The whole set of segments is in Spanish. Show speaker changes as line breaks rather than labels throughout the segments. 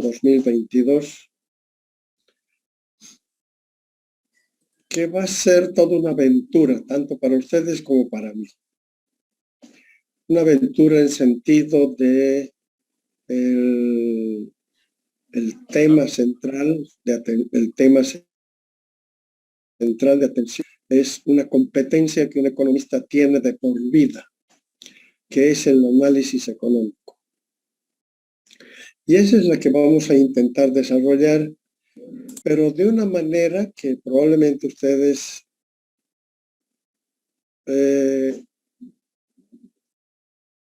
2022, que va a ser toda una aventura, tanto para ustedes como para mí. Una aventura en sentido de el tema central de atención es una competencia que un economista tiene de por vida, que es el análisis económico. Y esa es la que vamos a intentar desarrollar, pero de una manera que probablemente ustedes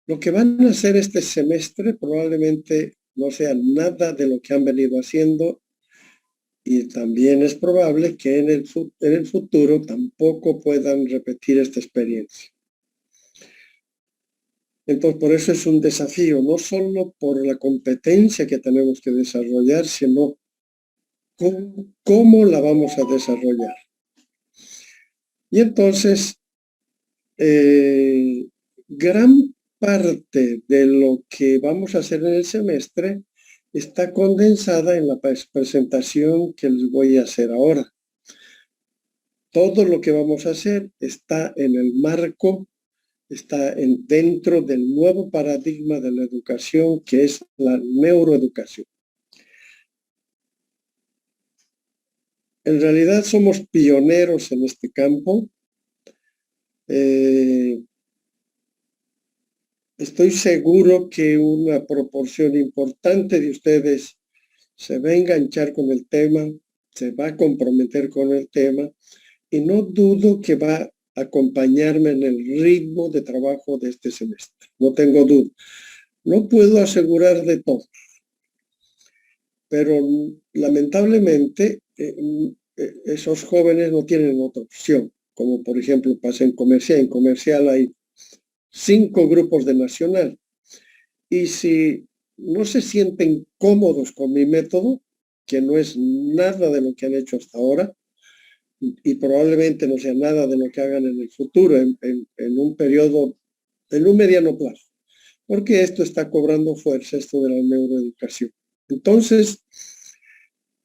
lo que van a hacer este semestre probablemente no sea nada de lo que han venido haciendo, y también es probable que en el futuro tampoco puedan repetir esta experiencia. Entonces, por eso es un desafío, no solo por la competencia que tenemos que desarrollar, sino cómo la vamos a desarrollar. Y entonces, gran parte de lo que vamos a hacer en el semestre está condensada en la presentación que les voy a hacer ahora. Todo lo que vamos a hacer está en el marco, está dentro del nuevo paradigma de la educación, que es la neuroeducación. En realidad somos pioneros en este campo. Estoy seguro que una proporción importante de ustedes se va a enganchar con el tema, se va a comprometer con el tema, y no dudo que va a acompañarme en el ritmo de trabajo de este semestre. No tengo duda. No puedo asegurar de todo, pero lamentablemente esos jóvenes no tienen otra opción, como por ejemplo pasa en comercial. En comercial hay 5 grupos de nacional, y si no se sienten cómodos con mi método, que no es nada de lo que han hecho hasta ahora, y probablemente no sea nada de lo que hagan en el futuro, en un periodo, en un mediano plazo, porque esto está cobrando fuerza, esto de la neuroeducación. Entonces,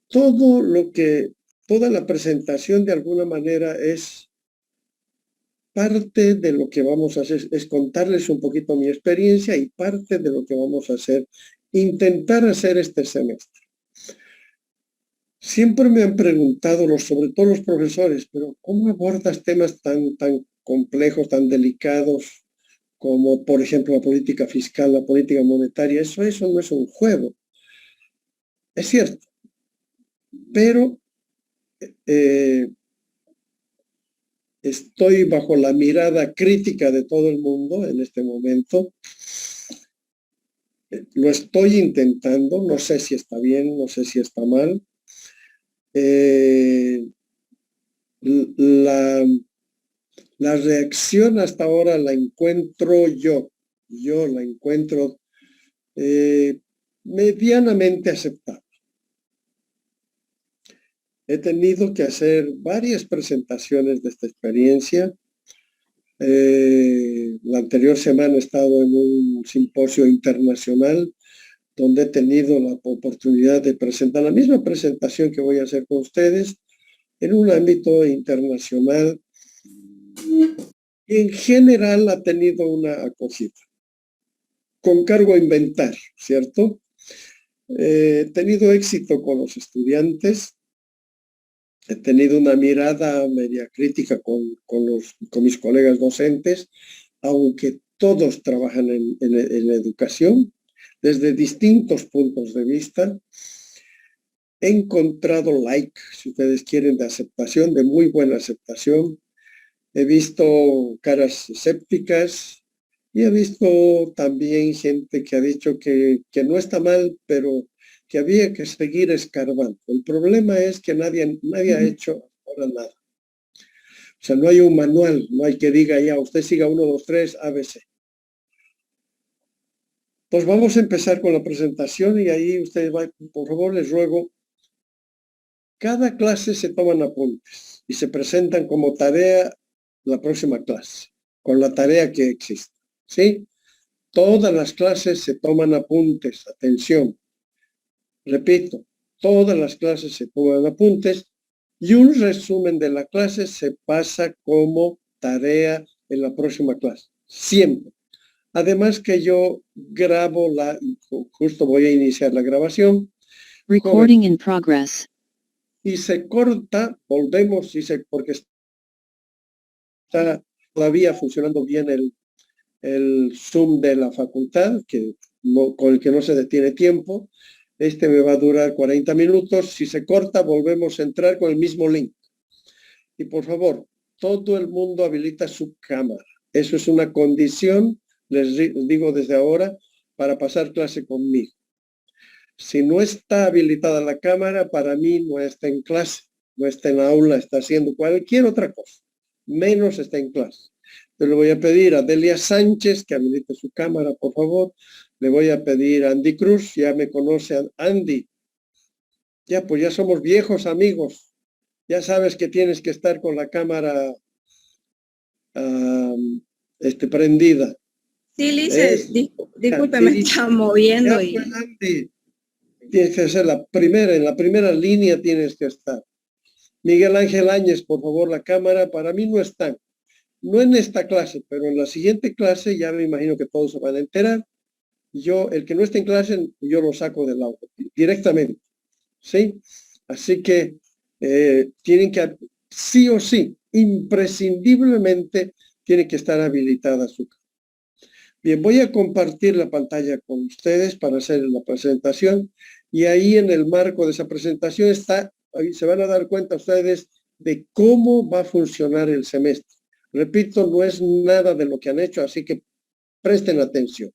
toda la presentación de alguna manera es parte de lo que vamos a hacer, es contarles un poquito mi experiencia, y parte de lo que vamos a hacer, intentar hacer este semestre. Siempre me han preguntado, sobre todo los profesores, pero ¿cómo abordas temas tan complejos, tan delicados, como por ejemplo la política fiscal, la política monetaria? Eso no es un juego. Es cierto, pero estoy bajo la mirada crítica de todo el mundo en este momento. Lo estoy intentando, no sé si está bien, no sé si está mal. La reacción hasta ahora la encuentro yo la encuentro medianamente aceptable. He tenido que hacer varias presentaciones de esta experiencia. La anterior semana he estado en un simposio internacional donde he tenido la oportunidad de presentar la misma presentación que voy a hacer con ustedes en un ámbito internacional, y en general ha tenido una acogida, con cargo a inventar, ¿cierto? He tenido éxito con los estudiantes, he tenido una mirada media crítica con mis colegas docentes, aunque todos trabajan en la educación desde distintos puntos de vista. He encontrado si ustedes quieren, de aceptación, de muy buena aceptación. He visto caras escépticas, y he visto también gente que ha dicho que no está mal, pero que había que seguir escarbando. El problema es que nadie ha hecho ahora nada. O sea, no hay un manual, no hay que diga ya, usted siga 1, 2, 3, ABC. Pues vamos a empezar con la presentación, y ahí ustedes por favor, les ruego, cada clase se toman apuntes y se presentan como tarea la próxima clase, con la tarea que existe, ¿sí? Todas las clases se toman apuntes, atención. Repito, todas las clases se toman apuntes y un resumen de la clase se pasa como tarea en la próxima clase, siempre. Además que yo grabo justo voy a iniciar la grabación.
Recording in progress.
Y se corta, volvemos, porque está todavía funcionando bien el Zoom de la facultad, con el que no se detiene tiempo. Este me va a durar 40 minutos. Si se corta, volvemos a entrar con el mismo link. Y por favor, todo el mundo habilita su cámara. Eso es una condición, les digo desde ahora, para pasar clase conmigo. Si no está habilitada la cámara, para mí no está en clase, no está en aula, está haciendo cualquier otra cosa, menos está en clase. Entonces le voy a pedir a Delia Sánchez que habilite su cámara, por favor. Le voy a pedir a Andy Cruz, ya me conoce Andy. Ya, pues ya somos viejos amigos. Ya sabes que tienes que estar con la cámara prendida.
Sí, Lice, disculpe, me estaba moviendo
ya, pues, Andy, tienes que ser en la primera línea tienes que estar. Miguel Ángel Áñez, por favor, la cámara, para mí no está. No en esta clase, pero en la siguiente clase ya me imagino que todos se van a enterar. Yo, el que no esté en clase, yo lo saco del aula directamente. ¿Sí? Así que tienen que, sí o sí, imprescindiblemente, tiene que estar habilitada su cámara. Bien, voy a compartir la pantalla con ustedes para hacer la presentación y ahí en el marco de esa presentación ahí se van a dar cuenta ustedes de cómo va a funcionar el semestre. Repito, no es nada de lo que han hecho, así que presten atención.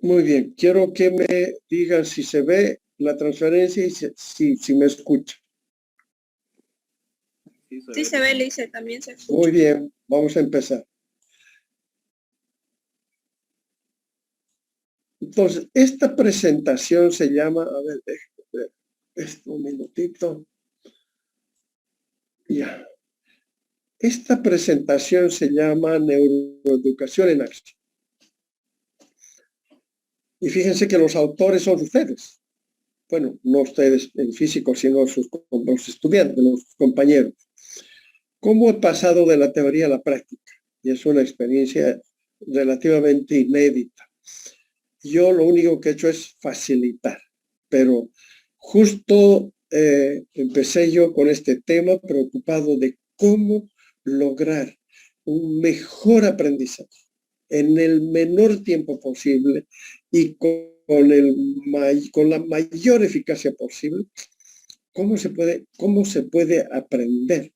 Muy bien, quiero que me digan si se ve la transferencia y si me escucha.
Sí se ve, Lice, también se escucha.
Muy bien, vamos a empezar. Entonces, esta presentación se llama, a ver, esto un minutito. Ya. Esta presentación se llama Neuroeducación en Acción. Y fíjense que los autores son ustedes. Bueno, no ustedes en físico, sino los estudiantes, los compañeros. ¿Cómo he pasado de la teoría a la práctica? Y es una experiencia relativamente inédita. Yo lo único que he hecho es facilitar, pero justo empecé yo con este tema preocupado de cómo lograr un mejor aprendizaje en el menor tiempo posible y con la mayor eficacia posible. ¿Cómo se puede aprender?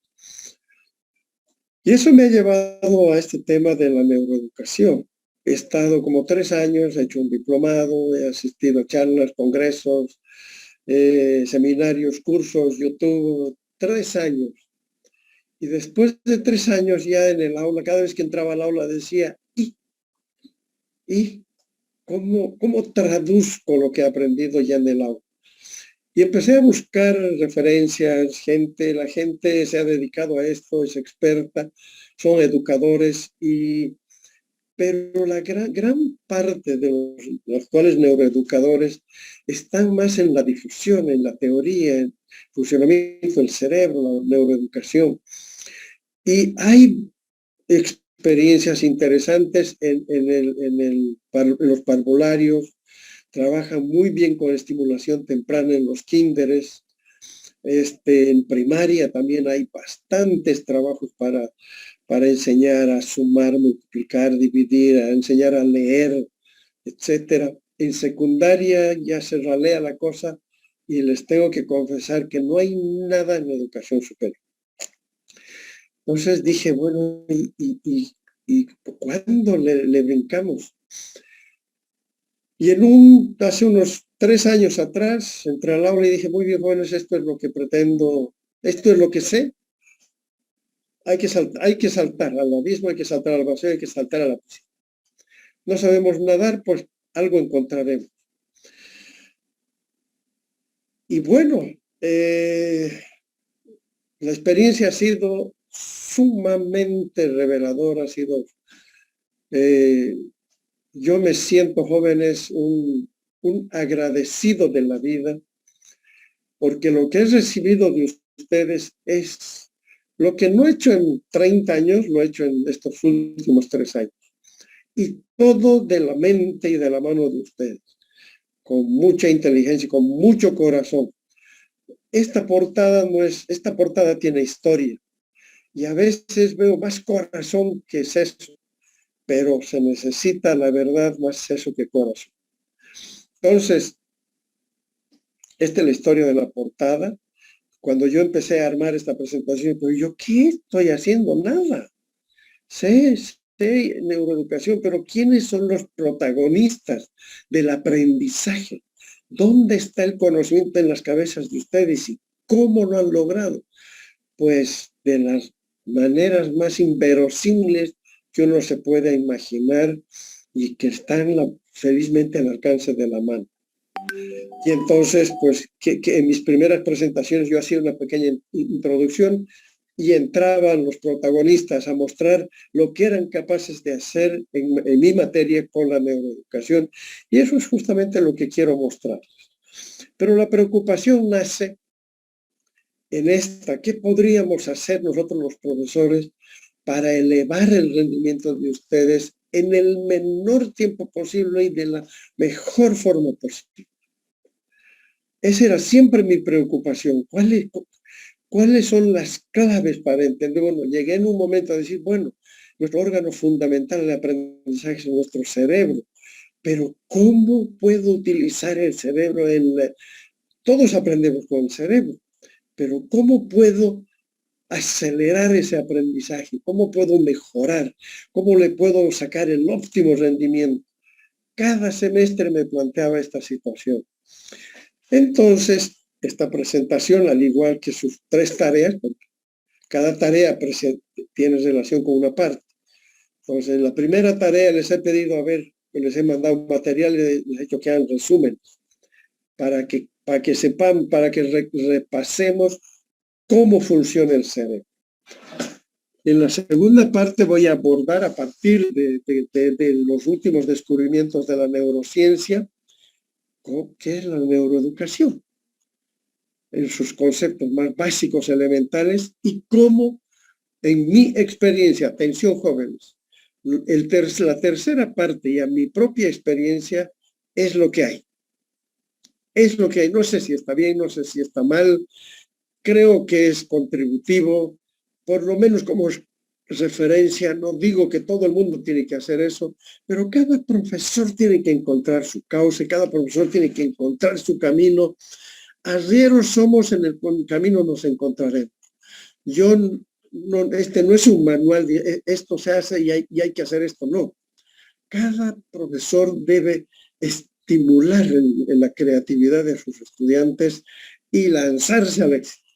Y eso me ha llevado a este tema de la neuroeducación. He estado como 3 años, he hecho un diplomado, he asistido a charlas, congresos, seminarios, cursos, YouTube, 3 años. Y después de 3 años ya en el aula, cada vez que entraba al aula decía, ¿y cómo traduzco lo que he aprendido ya en el aula? Y empecé a buscar referencias, la gente se ha dedicado a esto, es experta, son educadores, pero la gran parte de los actuales neuroeducadores están más en la difusión, en la teoría, en el funcionamiento del cerebro, la neuroeducación. Y hay experiencias interesantes en los parvularios, trabajan muy bien con estimulación temprana en los kinderes. En primaria también hay bastantes trabajos para enseñar a sumar, multiplicar, dividir, a enseñar a leer, etcétera. En secundaria ya se ralea la cosa y les tengo que confesar que no hay nada en la educación superior. Entonces dije, bueno, ¿y cuándo le brincamos? Y hace unos 3 años atrás, entré al aula y dije, muy bien, jóvenes, esto es lo que pretendo, esto es lo que sé. Hay que saltar al abismo, hay que saltar al vacío, hay que saltar a la piscina. No sabemos nadar, pues algo encontraremos. Y bueno, la experiencia ha sido sumamente revelador, ha sido, yo me siento, jóvenes, un agradecido de la vida, porque lo que he recibido de ustedes es lo que no he hecho en 30 años, lo he hecho en estos últimos 3 años. Y todo de la mente y de la mano de ustedes, con mucha inteligencia y con mucho corazón. Esta portada tiene historia. Y a veces veo más corazón que seso, pero se necesita, la verdad, más seso que corazón. Entonces, esta es la historia de la portada. Cuando yo empecé a armar esta presentación, pero yo, ¿qué estoy haciendo? Nada. Sé neuroeducación, pero ¿quiénes son los protagonistas del aprendizaje? ¿Dónde está el conocimiento en las cabezas de ustedes y cómo lo han logrado? Pues de las maneras más inverosímiles que uno se pueda imaginar y que están felizmente al alcance de la mano. Y entonces, pues, que en mis primeras presentaciones yo hacía una pequeña introducción y entraban los protagonistas a mostrar lo que eran capaces de hacer en mi materia con la neuroeducación. Y eso es justamente lo que quiero mostrarles. Pero la preocupación nace en esta: ¿qué podríamos hacer nosotros los profesores para elevar el rendimiento de ustedes en el menor tiempo posible y de la mejor forma posible? Esa era siempre mi preocupación. ¿Cuáles son las claves para entender? Bueno, llegué en un momento a decir, bueno, nuestro órgano fundamental de aprendizaje es nuestro cerebro, pero ¿cómo puedo utilizar el cerebro? Todos aprendemos con el cerebro, pero ¿cómo puedo acelerar ese aprendizaje? ¿Cómo puedo mejorar? ¿Cómo le puedo sacar el óptimo rendimiento? Cada semestre me planteaba esta situación. Entonces, esta presentación, al igual que sus 3 tareas, cada tarea tiene relación con una parte. Entonces, en la primera tarea les he pedido, les he mandado un material y les he hecho que hagan resumen, para que sepan, para que repasemos cómo funciona el cerebro. En la segunda parte voy a abordar, a partir de los últimos descubrimientos de la neurociencia, qué es la neuroeducación, en sus conceptos más básicos, elementales, y cómo, en mi experiencia, atención jóvenes, la tercera parte y a mi propia experiencia es lo que hay. Es lo que hay. No sé si está bien, no sé si está mal. Creo que es contributivo, por lo menos como referencia. No digo que todo el mundo tiene que hacer eso, pero cada profesor tiene que encontrar su cauce, cada profesor tiene que encontrar su camino. Arrieros somos, en el camino nos encontraremos. Este no es un manual de esto se hace y hay que hacer esto, no. Cada profesor debe estimular en la creatividad de sus estudiantes y lanzarse al éxito.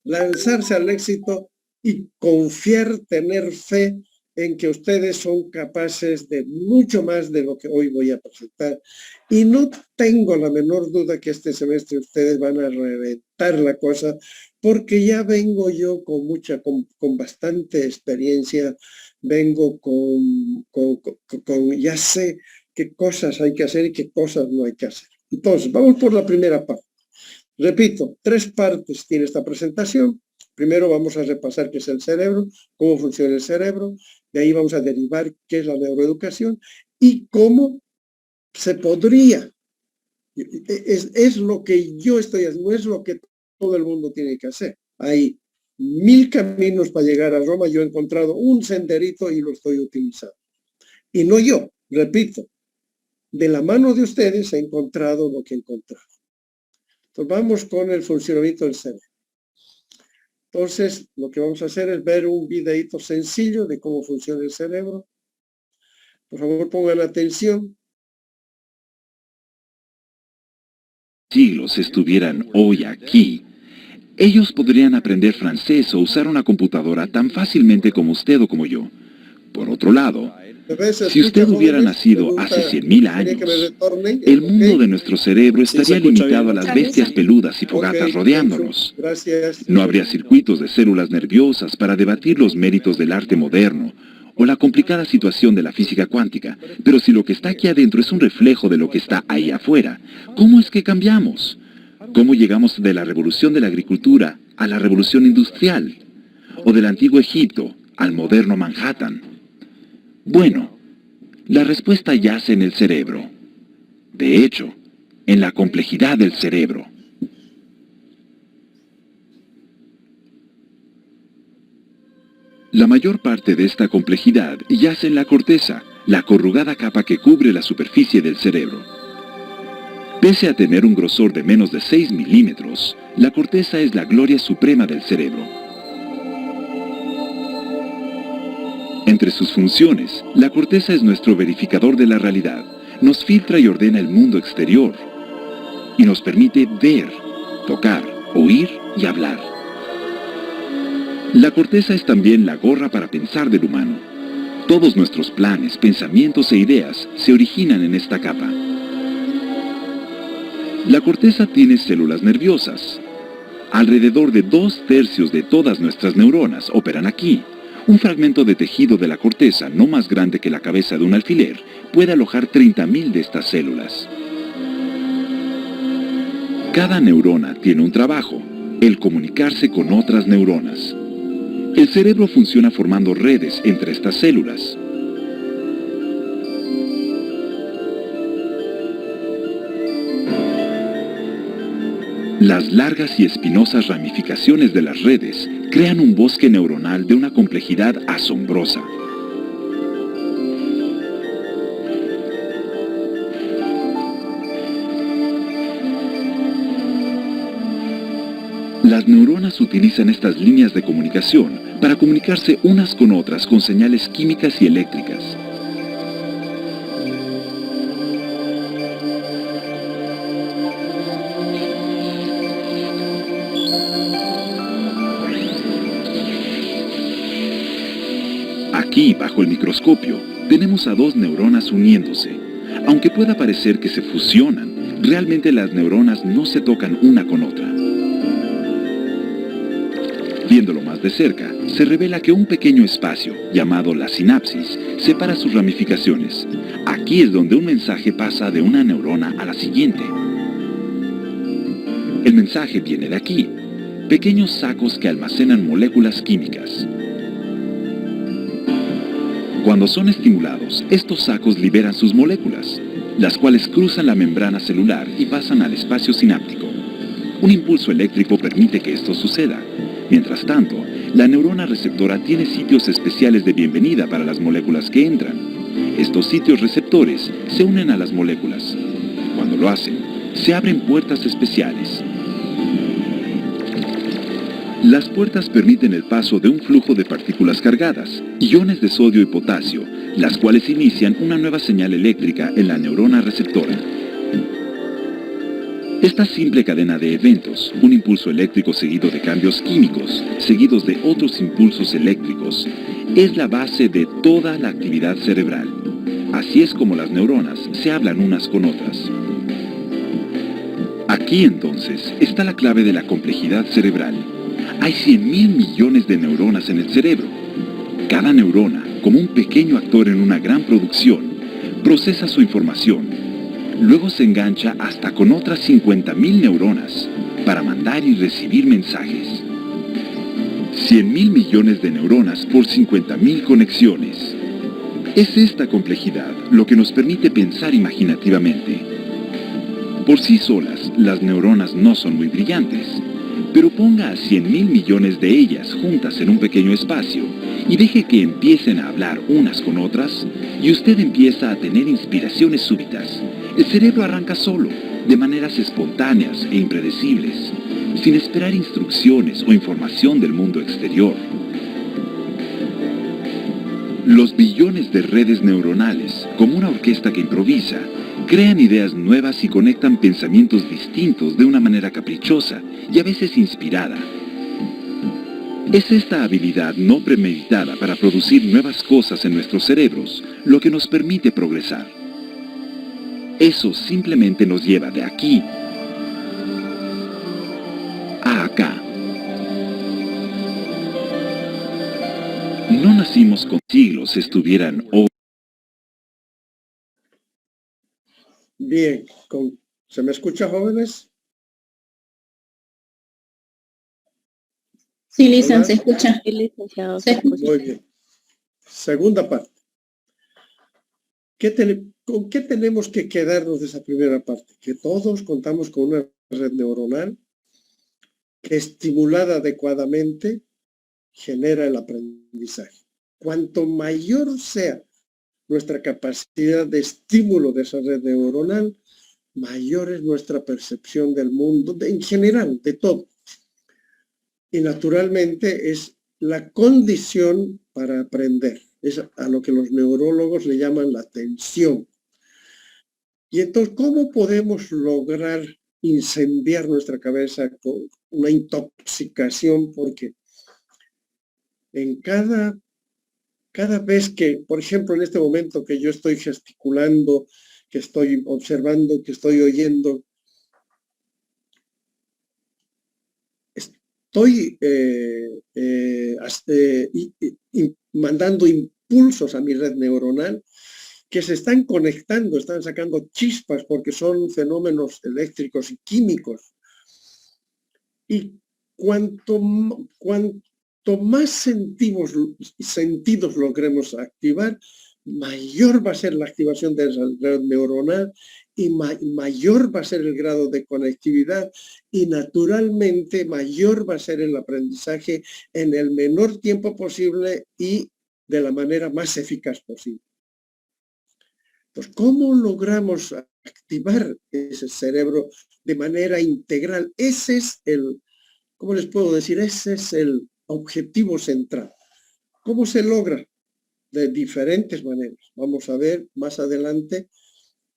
Lanzarse al éxito y confiar, tener fe en que ustedes son capaces de mucho más de lo que hoy voy a presentar. Y no tengo la menor duda que este semestre ustedes van a reventar la cosa, porque ya vengo yo con bastante experiencia, vengo ya sé qué cosas hay que hacer y qué cosas no hay que hacer. Entonces, vamos por la primera parte. Repito, 3 partes tiene esta presentación. Primero vamos a repasar qué es el cerebro, cómo funciona el cerebro. De ahí vamos a derivar qué es la neuroeducación y cómo se podría. Es lo que yo estoy haciendo, no es lo que todo el mundo tiene que hacer. Hay 1000 caminos para llegar a Roma. Yo he encontrado un senderito y lo estoy utilizando. Y no yo, repito, de la mano de ustedes he encontrado lo que he encontrado. Entonces vamos con el funcionamiento del cerebro. Entonces, lo que vamos a hacer es ver un videíto sencillo de cómo funciona el cerebro. Por favor, pongan atención.
Siglos estuvieran hoy aquí, ellos podrían aprender francés o usar una computadora tan fácilmente como usted o como yo. Por otro lado,
A veces
si usted
muchos
hubiera
jóvenes
nacido
me gusta-
hace 100.000
quiere que me
años,
retorne,
el
¿ok?
mundo de nuestro cerebro
se
estaría
escucha
limitado
bien.
a las bestias peludas y fogatas
Ok,
rodeándonos.
gracias.
No habría circuitos de células nerviosas para debatir los méritos del arte moderno o la complicada situación de la física cuántica. Pero si lo que está aquí adentro es un reflejo de lo que está ahí afuera, ¿cómo es que cambiamos? ¿Cómo llegamos de la revolución de la agricultura a la revolución industrial? ¿O del antiguo Egipto al moderno Manhattan? Bueno, la respuesta yace en el cerebro. De hecho, en la complejidad del cerebro. La mayor parte de esta complejidad yace en la corteza, la corrugada capa que cubre la superficie del cerebro. Pese a tener un grosor de menos de 6 milímetros, la corteza es la gloria suprema del cerebro. Entre sus funciones, la corteza es nuestro verificador de la realidad, nos filtra y ordena el mundo exterior, y nos permite ver, tocar, oír y hablar. La corteza es también la gorra para pensar del humano. Todos nuestros planes, pensamientos e ideas se originan en esta capa. La corteza tiene células nerviosas. Alrededor de 2/3 de todas nuestras neuronas operan aquí. Un fragmento de tejido de la corteza, no más grande que la cabeza de un alfiler, puede alojar 30.000 de estas células. Cada neurona tiene un trabajo, el comunicarse con otras neuronas. El cerebro funciona formando redes entre estas células. Las largas y espinosas ramificaciones de las redes crean un bosque neuronal de una complejidad asombrosa. Las neuronas utilizan estas líneas de comunicación para comunicarse unas con otras con señales químicas y eléctricas. Aquí, bajo el microscopio, tenemos a dos neuronas uniéndose. Aunque pueda parecer que se fusionan, realmente las neuronas no se tocan una con otra. Viéndolo más de cerca, se revela que un pequeño espacio, llamado la sinapsis, separa sus ramificaciones. Aquí es donde un mensaje pasa de una neurona a la siguiente. El mensaje viene de aquí, pequeños sacos que almacenan moléculas químicas. Cuando son estimulados, estos sacos liberan sus moléculas, las cuales cruzan la membrana celular y pasan al espacio sináptico. Un impulso eléctrico permite que esto suceda. Mientras tanto, la neurona receptora tiene sitios especiales de bienvenida para las moléculas que entran. Estos sitios receptores se unen a las moléculas. Cuando lo hacen, se abren puertas especiales. Las puertas permiten el paso de un flujo de partículas cargadas, iones de sodio y potasio, las cuales inician una nueva señal eléctrica en la neurona receptora. Esta simple cadena de eventos, un impulso eléctrico seguido de cambios químicos, seguidos de otros impulsos eléctricos, es la base de toda la actividad cerebral. Así es como las neuronas se hablan unas con otras. Aquí entonces está la clave de la complejidad cerebral. Hay 100.000 millones de neuronas en el cerebro. Cada neurona, como un pequeño actor en una gran producción, procesa su información. Luego se engancha hasta con otras 50.000 neuronas para mandar y recibir mensajes. 100.000 millones de neuronas por 50.000 conexiones. Es esta complejidad lo que nos permite pensar imaginativamente. Por sí solas, las neuronas no son muy brillantes, pero ponga a 100.000 millones de ellas juntas en un pequeño espacio y deje que empiecen a hablar unas con otras y usted empieza a tener inspiraciones súbitas. El cerebro arranca solo, de maneras espontáneas e impredecibles, sin esperar instrucciones o información del mundo exterior. Los billones de redes neuronales, como una orquesta que improvisa, crean ideas nuevas y conectan pensamientos distintos de una manera caprichosa y a veces inspirada. Es esta habilidad no premeditada para producir nuevas cosas en nuestros cerebros lo que nos permite progresar. Eso simplemente nos lleva de aquí a acá. No nacimos con siglos estuvieran hoy.
Bien, ¿se me escucha, jóvenes?
Sí, Lisan,
Hola.
se escucha.
Sí, licenciado.
Se escucha.
Muy bien. Segunda parte. ¿Con qué tenemos que quedarnos de esa primera parte? Que todos contamos con una red neuronal que, estimulada adecuadamente, genera el aprendizaje. Cuanto mayor sea nuestra capacidad de estímulo de esa red neuronal, mayor es nuestra percepción del mundo, en general, de todo. Y naturalmente es la condición para aprender. Es a lo que los neurólogos le llaman la atención. Y entonces, ¿cómo podemos lograr incendiar nuestra cabeza con una intoxicación? Porque en cada vez que, por ejemplo, en este momento que yo estoy gesticulando, que estoy observando, que estoy oyendo, estoy mandando impulsos a mi red neuronal que se están conectando, están sacando chispas porque son fenómenos eléctricos y químicos. Y cuanto más sentidos logremos activar, mayor va a ser la activación de esa red neuronal y mayor va a ser el grado de conectividad y naturalmente mayor va a ser el aprendizaje en el menor tiempo posible y de la manera más eficaz posible. Entonces, ¿cómo logramos activar ese cerebro de manera integral? Ese es ¿cómo les puedo decir? Ese es el objetivo central. ¿Cómo se logra? De diferentes maneras. Vamos a ver más adelante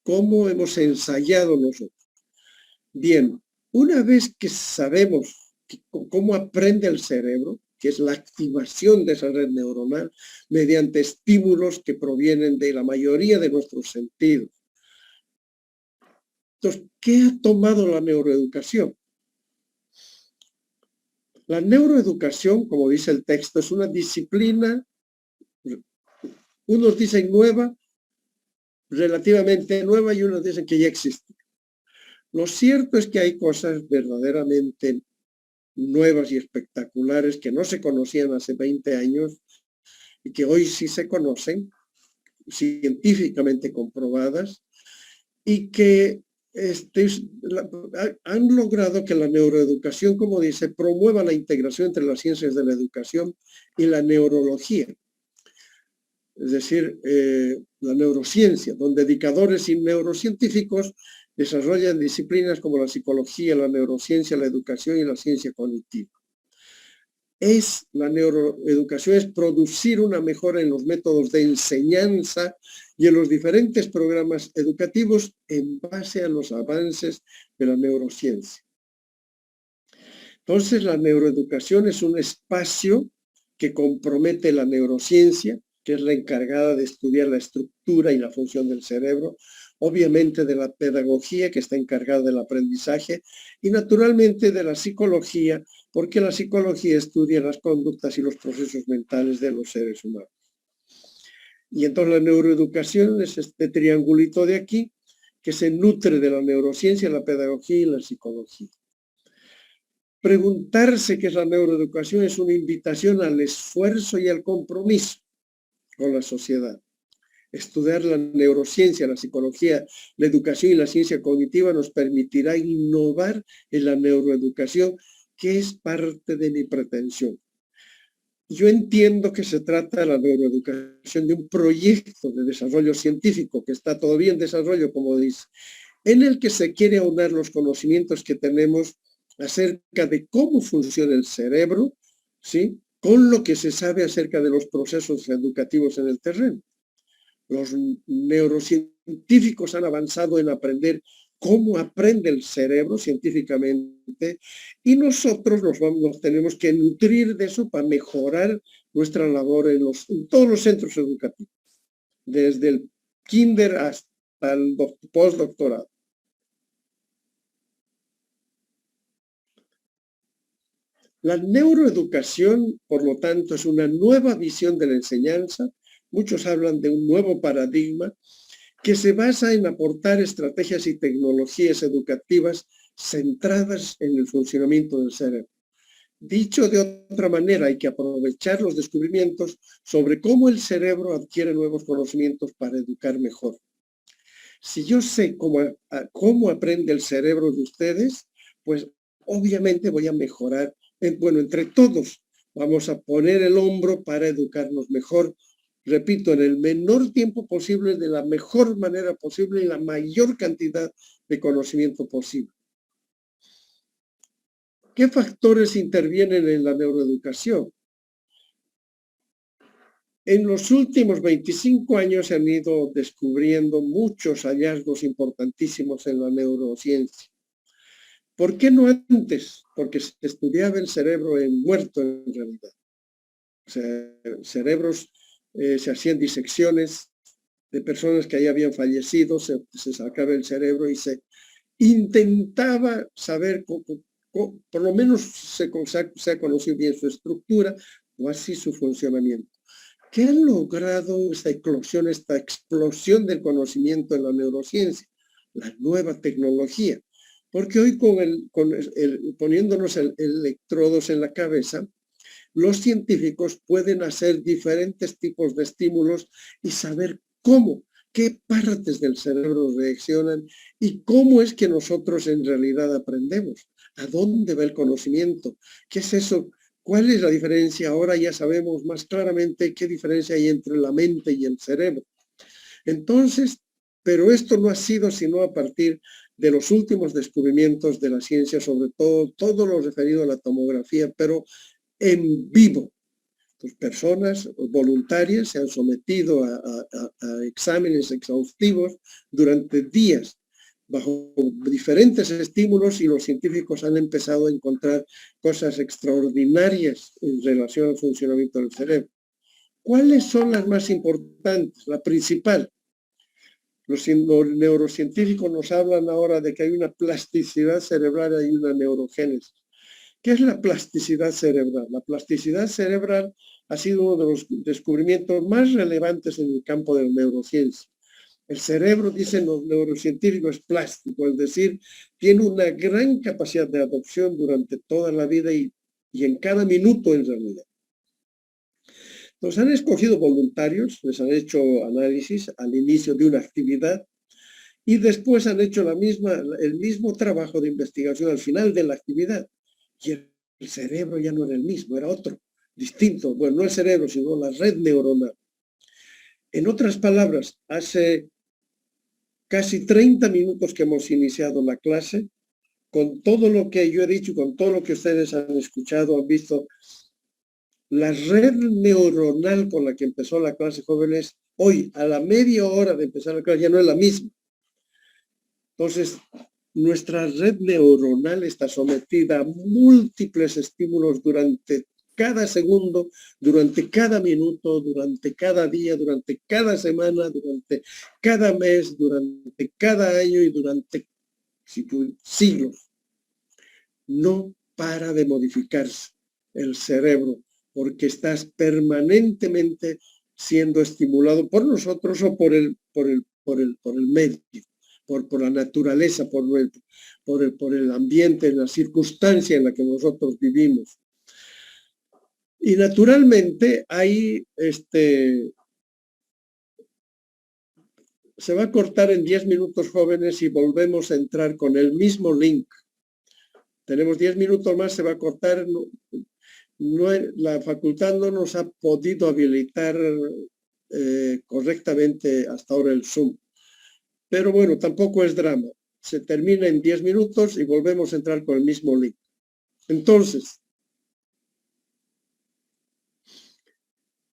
cómo hemos ensayado nosotros. Bien, una vez que sabemos cómo aprende el cerebro, que es la activación de esa red neuronal mediante estímulos que provienen de la mayoría de nuestros sentidos. Entonces, ¿qué ha tomado la neuroeducación? La neuroeducación, como dice el texto, es una disciplina, unos dicen nueva, relativamente nueva, y unos dicen que ya existe. Lo cierto es que hay cosas verdaderamente nuevas y espectaculares que no se conocían hace 20 años y que hoy sí se conocen, científicamente comprobadas, y que han logrado que la neuroeducación, como dice, promueva la integración entre las ciencias de la educación y la neurología. Es decir, la neurociencia, donde educadores y neurocientíficos desarrollan disciplinas como la psicología, la neurociencia, la educación y la ciencia cognitiva. La neuroeducación es producir una mejora en los métodos de enseñanza y en los diferentes programas educativos en base a los avances de la neurociencia. Entonces, la neuroeducación es un espacio que compromete la neurociencia, que es la encargada de estudiar la estructura y la función del cerebro, obviamente de la pedagogía, que está encargada del aprendizaje, y naturalmente de la psicología, porque la psicología estudia las conductas y los procesos mentales de los seres humanos. Y entonces la neuroeducación es este triangulito de aquí, que se nutre de la neurociencia, la pedagogía y la psicología. Preguntarse qué es la neuroeducación es una invitación al esfuerzo y al compromiso con la sociedad. Estudiar la neurociencia, la psicología, la educación y la ciencia cognitiva nos permitirá innovar en la neuroeducación, que es parte de mi pretensión. Yo entiendo que se trata de la neuroeducación de un proyecto de desarrollo científico que está todavía en desarrollo, como dice, en el que se quiere aunar los conocimientos que tenemos acerca de cómo funciona el cerebro, ¿sí?, con lo que se sabe acerca de los procesos educativos en el terreno. Los neurocientíficos han avanzado en aprender cómo aprende el cerebro científicamente, y nosotros nos tenemos que nutrir de eso para mejorar nuestra labor en todos los centros educativos, desde el kinder hasta el postdoctorado. La neuroeducación, por lo tanto, es una nueva visión de la enseñanza. Muchos hablan de un nuevo paradigma que se basa en aportar estrategias y tecnologías educativas centradas en el funcionamiento del cerebro. Dicho de otra manera, hay que aprovechar los descubrimientos sobre cómo el cerebro adquiere nuevos conocimientos para educar mejor. Si yo sé cómo aprende el cerebro de ustedes, pues obviamente voy a mejorar. Bueno, entre todos vamos a poner el hombro para educarnos mejor. Repito, en el menor tiempo posible, de la mejor manera posible y la mayor cantidad de conocimiento posible. ¿Qué factores intervienen en la neuroeducación? En los últimos 25 años se han ido descubriendo muchos hallazgos importantísimos en la neurociencia. ¿Por qué no antes? Porque se estudiaba el cerebro muerto en realidad. O sea, cerebros, se hacían disecciones de personas que ya habían fallecido, se sacaba el cerebro y se intentaba saber, por lo menos se ha conocido bien su estructura o así su funcionamiento. ¿Qué ha logrado esta eclosión, esta explosión del conocimiento en la neurociencia? La nueva tecnología. Porque hoy poniéndonos electrodos en la cabeza, los científicos pueden hacer diferentes tipos de estímulos y saber qué partes del cerebro reaccionan y cómo es que nosotros en realidad aprendemos. ¿A dónde va el conocimiento? ¿Qué es eso? ¿Cuál es la diferencia? Ahora ya sabemos más claramente qué diferencia hay entre la mente y el cerebro. Entonces, pero esto no ha sido sino a partir de los últimos descubrimientos de la ciencia, sobre todo lo referido a la tomografía, pero en vivo. Pues personas voluntarias se han sometido a exámenes exhaustivos durante días, bajo diferentes estímulos, y los científicos han empezado a encontrar cosas extraordinarias en relación al funcionamiento del cerebro. ¿Cuáles son las más importantes? La principal. Los neurocientíficos nos hablan ahora de que hay una plasticidad cerebral y una neurogénesis. ¿Qué es la plasticidad cerebral? La plasticidad cerebral ha sido uno de los descubrimientos más relevantes en el campo de la neurociencia. El cerebro, dicen los neurocientíficos, es plástico, es decir, tiene una gran capacidad de adopción durante toda la vida y en cada minuto en realidad. Entonces han escogido voluntarios, les han hecho análisis al inicio de una actividad y después han hecho el mismo trabajo de investigación al final de la actividad. Y el cerebro ya no era el mismo, era otro, distinto. Bueno, no el cerebro, sino la red neuronal. En otras palabras, hace casi 30 minutos que hemos iniciado la clase, con todo lo que yo he dicho, con todo lo que ustedes han escuchado, han visto, la red neuronal con la que empezó la clase jóvenes, hoy, a la media hora de empezar la clase, ya no es la misma. Entonces, nuestra red neuronal está sometida a múltiples estímulos durante cada segundo, durante cada minuto, durante cada día, durante cada semana, durante cada mes, durante cada año y durante siglos. No para de modificarse el cerebro porque estás permanentemente siendo estimulado por nosotros o por el medio. Por la naturaleza, por el ambiente, la circunstancia en la que nosotros vivimos. Y naturalmente ahí se va a cortar en 10 minutos, jóvenes, y volvemos a entrar con el mismo link. Tenemos 10 minutos más, se va a cortar. La facultad no nos ha podido habilitar correctamente hasta ahora el Zoom. Pero bueno, tampoco es drama. Se termina en 10 minutos y volvemos a entrar con el mismo link. Entonces,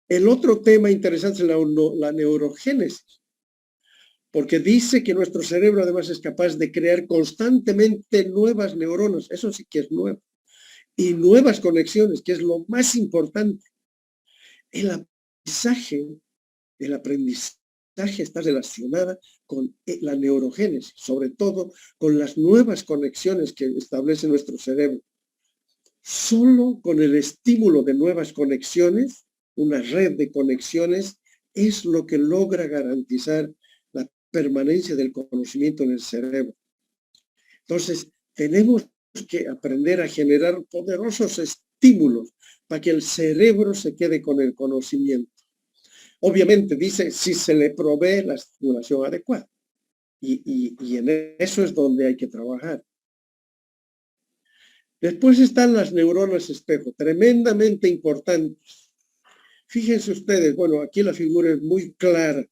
el otro tema interesante es la neurogénesis. porque dice que nuestro cerebro además es capaz de crear constantemente nuevas neuronas, eso sí que es nuevo, y nuevas conexiones, que es lo más importante. El aprendizaje está relacionada con la neurogénesis, sobre todo con las nuevas conexiones que establece nuestro cerebro. Solo con el estímulo de nuevas conexiones, una red de conexiones, es lo que logra garantizar la permanencia del conocimiento en el cerebro. Entonces, tenemos que aprender a generar poderosos estímulos para que el cerebro se quede con el conocimiento. Obviamente, dice, si se le provee la estimulación adecuada. Y en eso es donde hay que trabajar. Después están las neuronas espejo, tremendamente importantes. Fíjense ustedes, bueno, aquí la figura es muy clara.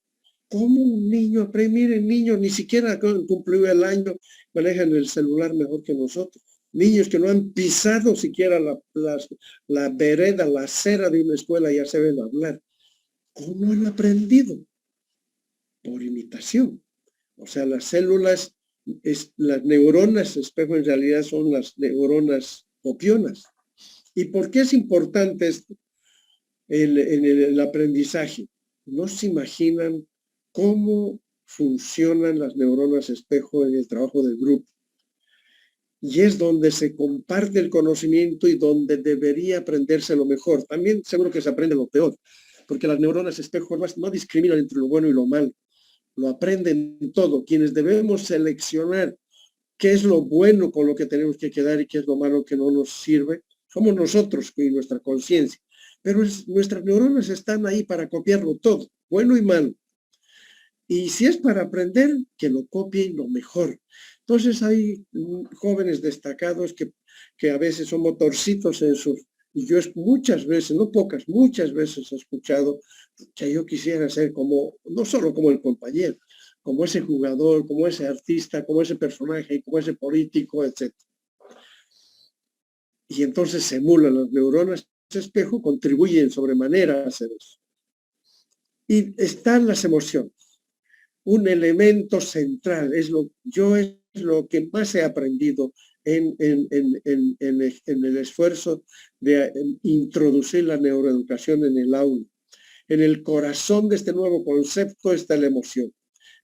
¿Cómo un niño aprende? Miren, niños ni siquiera cumplió el año, manejan el celular mejor que nosotros. Niños que no han pisado siquiera la vereda, la acera de una escuela, ya saben hablar. ¿Cómo han aprendido? Por imitación. O sea, las células, las neuronas espejo en realidad son las neuronas copionas. ¿Y por qué es importante esto en el aprendizaje? No se imaginan cómo funcionan las neuronas espejo en el trabajo del grupo. Y es donde se comparte el conocimiento y donde debería aprenderse lo mejor. También seguro que se aprende lo peor, porque las neuronas espejo no discriminan entre lo bueno y lo malo. Lo aprenden todo. Quienes debemos seleccionar qué es lo bueno con lo que tenemos que quedar y qué es lo malo que no nos sirve, somos nosotros y nuestra conciencia. Pero nuestras neuronas están ahí para copiarlo todo, bueno y malo. Y si es para aprender, que lo copien lo mejor. Entonces hay jóvenes destacados que a veces son motorcitos en sus... Y yo muchas veces, no pocas, muchas veces he escuchado que yo quisiera ser como, no solo como el compañero, como ese jugador, como ese artista, como ese personaje, como ese político, etc. Y entonces se emulan las neuronas espejo, contribuyen sobremanera a hacer eso. Y están las emociones. Un elemento central, es lo que más he aprendido en el esfuerzo de introducir la neuroeducación en el aula. En el corazón de este nuevo concepto está la emoción.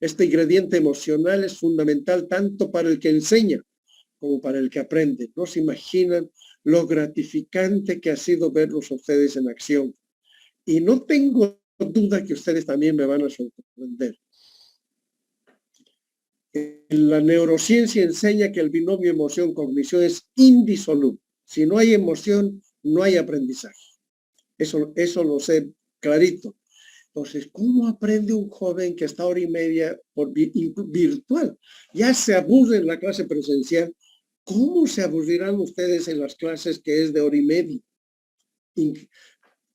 Este ingrediente emocional es fundamental tanto para el que enseña como para el que aprende. No se imaginan lo gratificante que ha sido verlos a ustedes en acción. Y no tengo duda que ustedes también me van a sorprender. La neurociencia enseña que el binomio emoción-cognición es indisoluble. Si no hay emoción, no hay aprendizaje. Eso lo sé clarito. Entonces, ¿cómo aprende un joven que está hora y media virtual? Ya se aburre en la clase presencial. ¿Cómo se aburrirán ustedes en las clases que es de hora y media?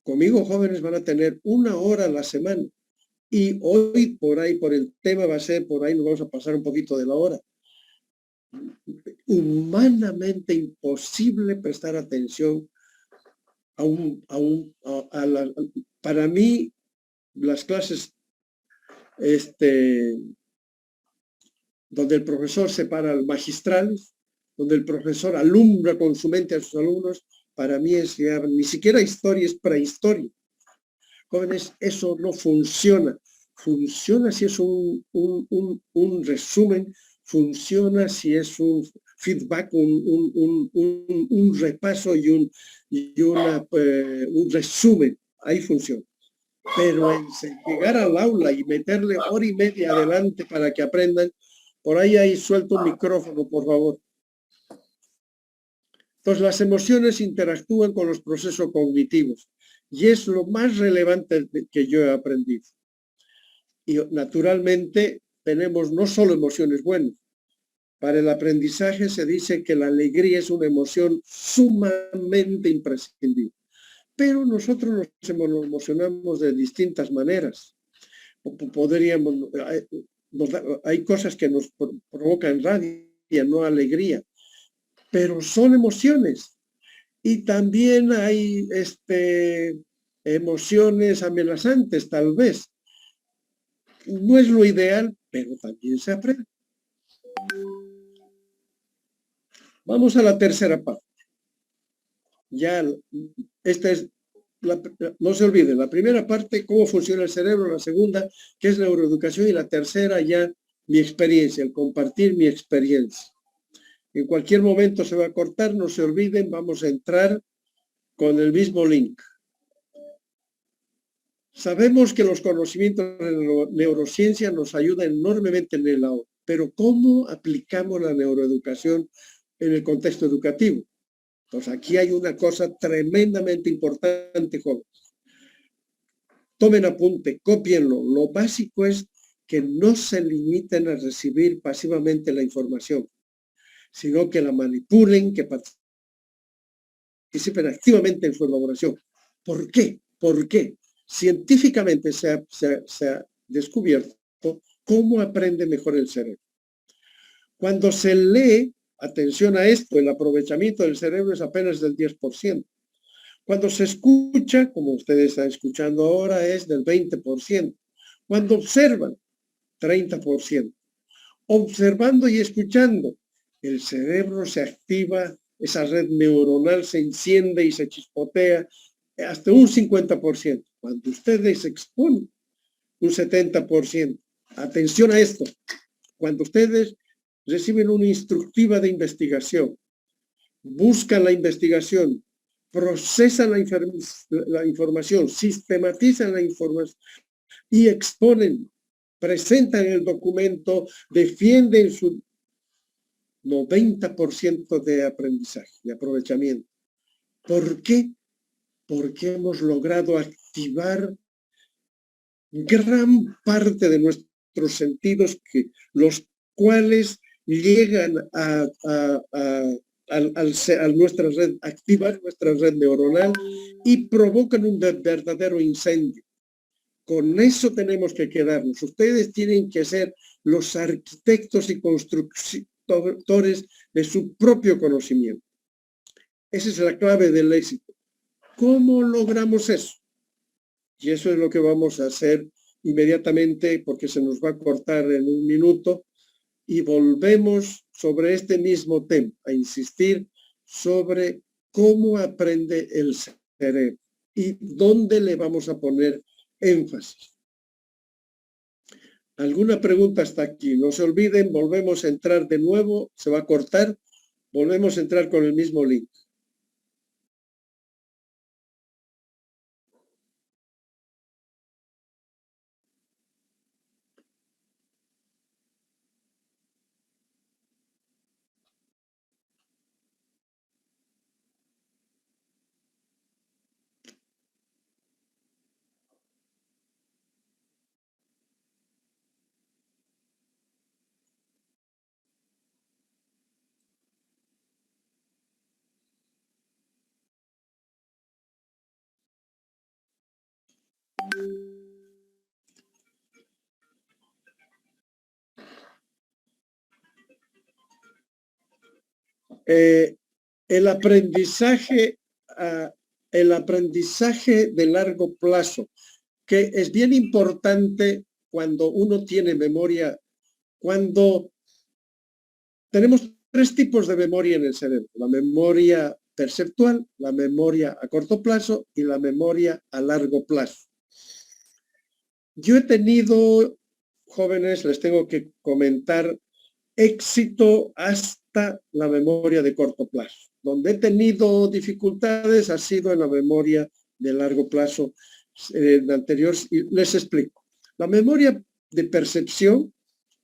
Conmigo jóvenes van a tener 1 hora a la semana. Y hoy por ahí, por el tema va a ser, por ahí nos vamos a pasar un poquito de la hora. Humanamente imposible prestar atención para mí, las clases donde el profesor separa al magistral, donde el profesor alumbra con su mente a sus alumnos, para mí es ya, ni siquiera historia, es prehistoria. Jóvenes, eso no funciona. Funciona si es un resumen, funciona si es un feedback, un repaso y un resumen. Ahí funciona. Pero llegar al aula y meterle hora y media adelante para que aprendan, por ahí suelto un micrófono, por favor. Entonces, las emociones interactúan con los procesos cognitivos. Y es lo más relevante que yo he aprendido. Y naturalmente tenemos no solo emociones buenas. Para el aprendizaje se dice que la alegría es una emoción sumamente imprescindible. Pero nosotros nos emocionamos de distintas maneras. Hay cosas que nos provocan rabia, no alegría. Pero son emociones. Y también hay emociones amenazantes, tal vez. No es lo ideal, pero también se aprende. Vamos a la tercera parte. Ya, esta es, no se olviden, la primera parte, cómo funciona el cerebro, la segunda, qué es neuroeducación, y la tercera, ya mi experiencia, el compartir mi experiencia. En cualquier momento se va a cortar, no se olviden, vamos a entrar con el mismo link. Sabemos que los conocimientos de neurociencia nos ayudan enormemente en el ahora, pero ¿cómo aplicamos la neuroeducación en el contexto educativo? Entonces aquí hay una cosa tremendamente importante, jóvenes. Tomen apunte, cópienlo. Lo básico es que no se limiten a recibir pasivamente la información, sino que la manipulen, que participen activamente en su elaboración. ¿Por qué? ¿Por qué? Científicamente se ha descubierto cómo aprende mejor el cerebro. Cuando se lee, atención a esto, el aprovechamiento del cerebro es apenas del 10%. Cuando se escucha, como ustedes están escuchando ahora, es del 20%. Cuando observan, 30%. Observando y escuchando, el cerebro se activa, esa red neuronal se enciende y se chispotea hasta un 50%. Cuando ustedes exponen, un 70%. Atención a esto. Cuando ustedes reciben una instructiva de investigación, buscan la investigación, procesan la información, sistematizan la información y exponen, presentan el documento, defienden su 90% de aprendizaje, de aprovechamiento. ¿Por qué? Porque hemos logrado activar gran parte de nuestros sentidos, los cuales llegan a nuestra red, activar nuestra red neuronal y provocan un verdadero incendio. Con eso tenemos que quedarnos. Ustedes tienen que ser los arquitectos y constructores de su propio conocimiento. Esa es la clave del éxito. ¿Cómo logramos eso? Y eso es lo que vamos a hacer inmediatamente, porque se nos va a cortar en un minuto, y volvemos sobre este mismo tema, a insistir sobre cómo aprende el cerebro y dónde le vamos a poner énfasis. ¿Alguna pregunta hasta aquí? No se olviden, volvemos a entrar de nuevo, se va a cortar, volvemos a entrar con el mismo link. El aprendizaje de largo plazo, que es bien importante cuando uno tiene memoria, cuando tenemos tres tipos de memoria en el cerebro: la memoria perceptual, la memoria a corto plazo y la memoria a largo plazo. Yo he tenido, jóvenes, les tengo que comentar, éxito hasta la memoria de corto plazo. Donde he tenido dificultades ha sido en la memoria de largo plazo anterior. Y les explico. La memoria de percepción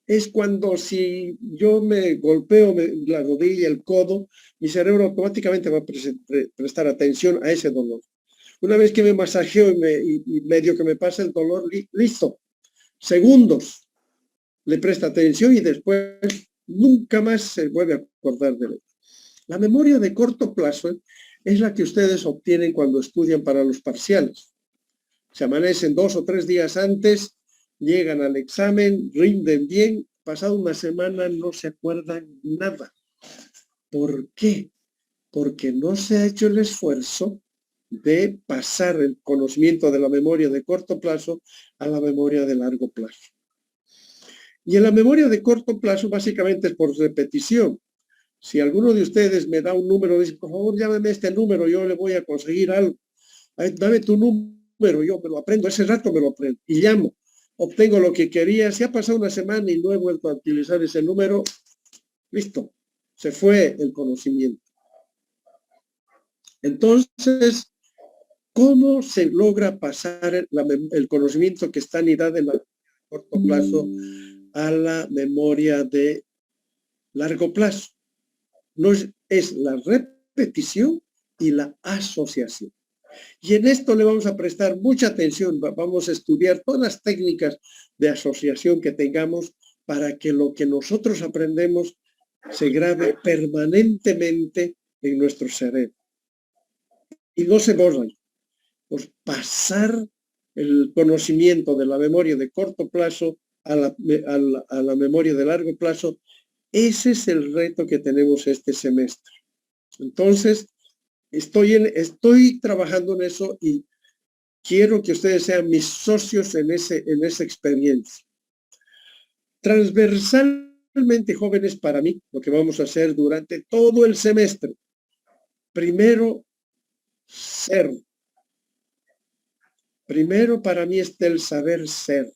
es cuando si yo me golpeo la rodilla, el codo, mi cerebro automáticamente va a prestar atención a ese dolor. Una vez que me masajeo y medio que me pasa el dolor, listo. Segundos le presta atención y después nunca más se vuelve a acordar de él. La memoria de corto plazo es la que ustedes obtienen cuando estudian para los parciales. Se amanecen 2 o 3 días antes, llegan al examen, rinden bien, pasado una semana no se acuerdan nada. ¿Por qué? Porque no se ha hecho el esfuerzo de pasar el conocimiento de la memoria de corto plazo a la memoria de largo plazo. Y en la memoria de corto plazo básicamente es por repetición. Si alguno de ustedes me da un número, dice, por favor, llámeme este número, yo le voy a conseguir algo. Dame tu número, yo me lo aprendo, ese rato me lo aprendo. Y llamo, obtengo lo que quería. Si ha pasado una semana y no he vuelto a utilizar ese número, listo, se fue el conocimiento. Entonces, ¿cómo se logra pasar el conocimiento que está anidado en el corto plazo a la memoria de largo plazo? No es la repetición y la asociación. Y en esto le vamos a prestar mucha atención. Vamos a estudiar todas las técnicas de asociación que tengamos para que lo que nosotros aprendemos se grabe permanentemente en nuestro cerebro. Y no se borran. Pues pasar el conocimiento de la memoria de corto plazo a la memoria de largo plazo, ese es el reto que tenemos este semestre. Entonces, estoy trabajando en eso y quiero que ustedes sean mis socios en esa experiencia. Transversalmente, jóvenes, para mí, lo que vamos a hacer durante todo el semestre. Primero, ser. Primero para mí está el saber ser.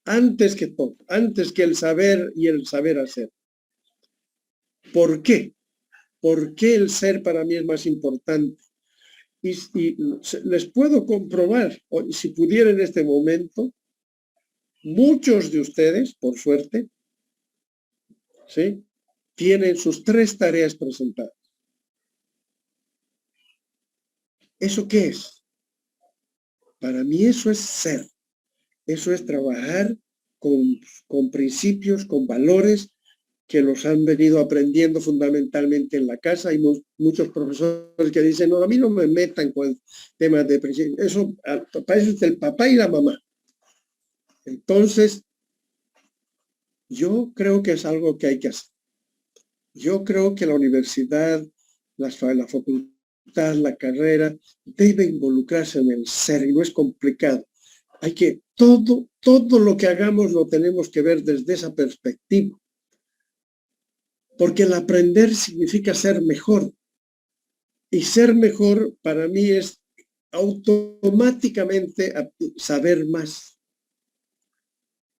Antes que todo, antes que el saber y el saber hacer. ¿Por qué? ¿Por qué el ser para mí es más importante? Y les puedo comprobar, si pudiera en este momento, muchos de ustedes, por suerte, ¿sí?, tienen sus 3 tareas presentadas. ¿Eso qué es? Para mí eso es ser. Eso es trabajar con principios, con valores que los han venido aprendiendo fundamentalmente en la casa. Hay muchos profesores que dicen, no, a mí no me metan con temas de principios. Eso para eso es el papá y la mamá. Entonces, yo creo que es algo que hay que hacer. Yo creo que la universidad, la facultad, la carrera, debe involucrarse en el ser y no es complicado. Hay que, todo lo que hagamos lo tenemos que ver desde esa perspectiva. Porque el aprender significa ser mejor. Y ser mejor para mí es automáticamente saber más.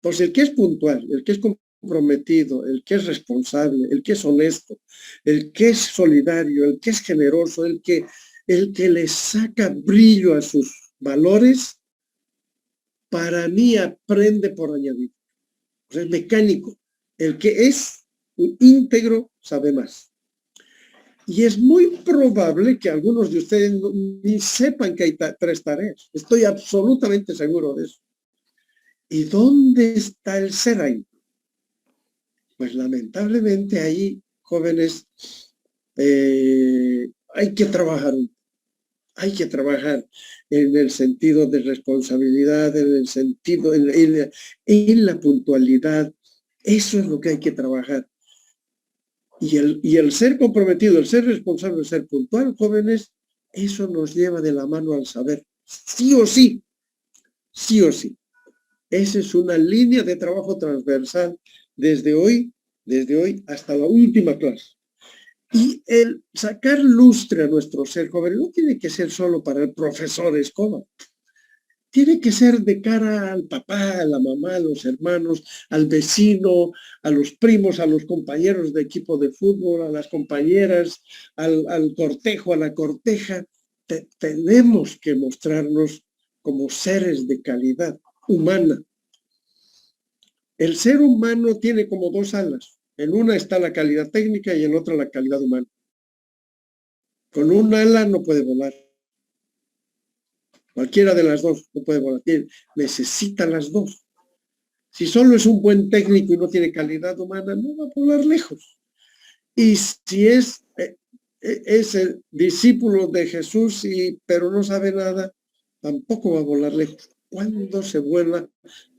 Pues el que es puntual, el que es comprometido, el que es responsable, el que es honesto, el que es solidario, el que es generoso, el que le saca brillo a sus valores, para mí aprende por añadir. O sea, es mecánico. El que es un íntegro sabe más. Y es muy probable que algunos de ustedes ni sepan que hay 3 tareas. Estoy absolutamente seguro de eso. ¿Y dónde está el ser ahí? Pues lamentablemente ahí, jóvenes, hay que trabajar. Hay que trabajar en el sentido de responsabilidad, en el sentido, en la puntualidad. Eso es lo que hay que trabajar. Y el ser comprometido, el ser responsable, el ser puntual, jóvenes, eso nos lleva de la mano al saber. Sí o sí. Sí o sí. Esa es una línea de trabajo transversal desde hoy hasta la última clase. Y el sacar lustre a nuestro ser joven no tiene que ser solo para el profesor Escobar. Tiene que ser de cara al papá, a la mamá, a los hermanos, al vecino, a los primos, a los compañeros de equipo de fútbol, a las compañeras, al cortejo, a la corteja. Tenemos que mostrarnos como seres de calidad humana. El ser humano tiene como 2 alas. En una está la calidad técnica y en otra la calidad humana. Con un ala no puede volar. Cualquiera de las 2 no puede volar. Necesita las 2. Si solo es un buen técnico y no tiene calidad humana, no va a volar lejos. Y si es el discípulo de Jesús, pero no sabe nada, tampoco va a volar lejos. ¿Cuándo se vuela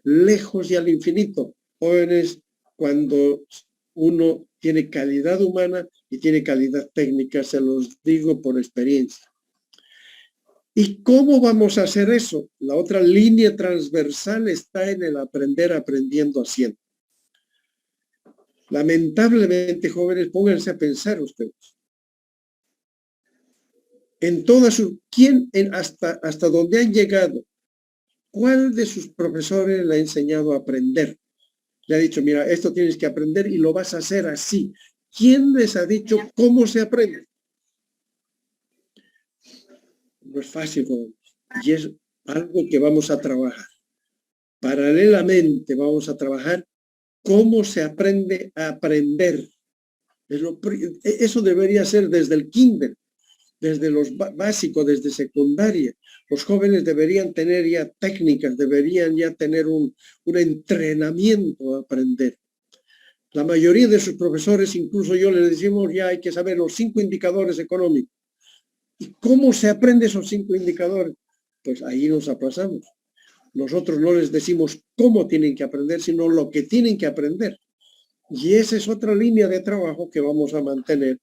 lejos y al infinito? Jóvenes, cuando uno tiene calidad humana y tiene calidad técnica, se los digo por experiencia. ¿Y cómo vamos a hacer eso? La otra línea transversal está en el aprender aprendiendo haciendo. Lamentablemente, jóvenes, pónganse a pensar ustedes. En toda su, hasta donde han llegado, ¿cuál de sus profesores le ha enseñado a aprender? Le ha dicho, mira, esto tienes que aprender y lo vas a hacer así. ¿Quién les ha dicho cómo se aprende? No es fácil, jóvenes. Y es algo que vamos a trabajar. Paralelamente vamos a trabajar cómo se aprende a aprender. Eso debería ser desde el kinder, desde los básicos, desde secundaria. Los jóvenes deberían tener ya técnicas, deberían ya tener un entrenamiento a aprender. La mayoría de sus profesores, incluso yo les decimos, ya hay que saber los 5 indicadores económicos. ¿Y cómo se aprende esos 5 indicadores? Pues ahí nos aplazamos. Nosotros no les decimos cómo tienen que aprender, sino lo que tienen que aprender. Y esa es otra línea de trabajo que vamos a mantener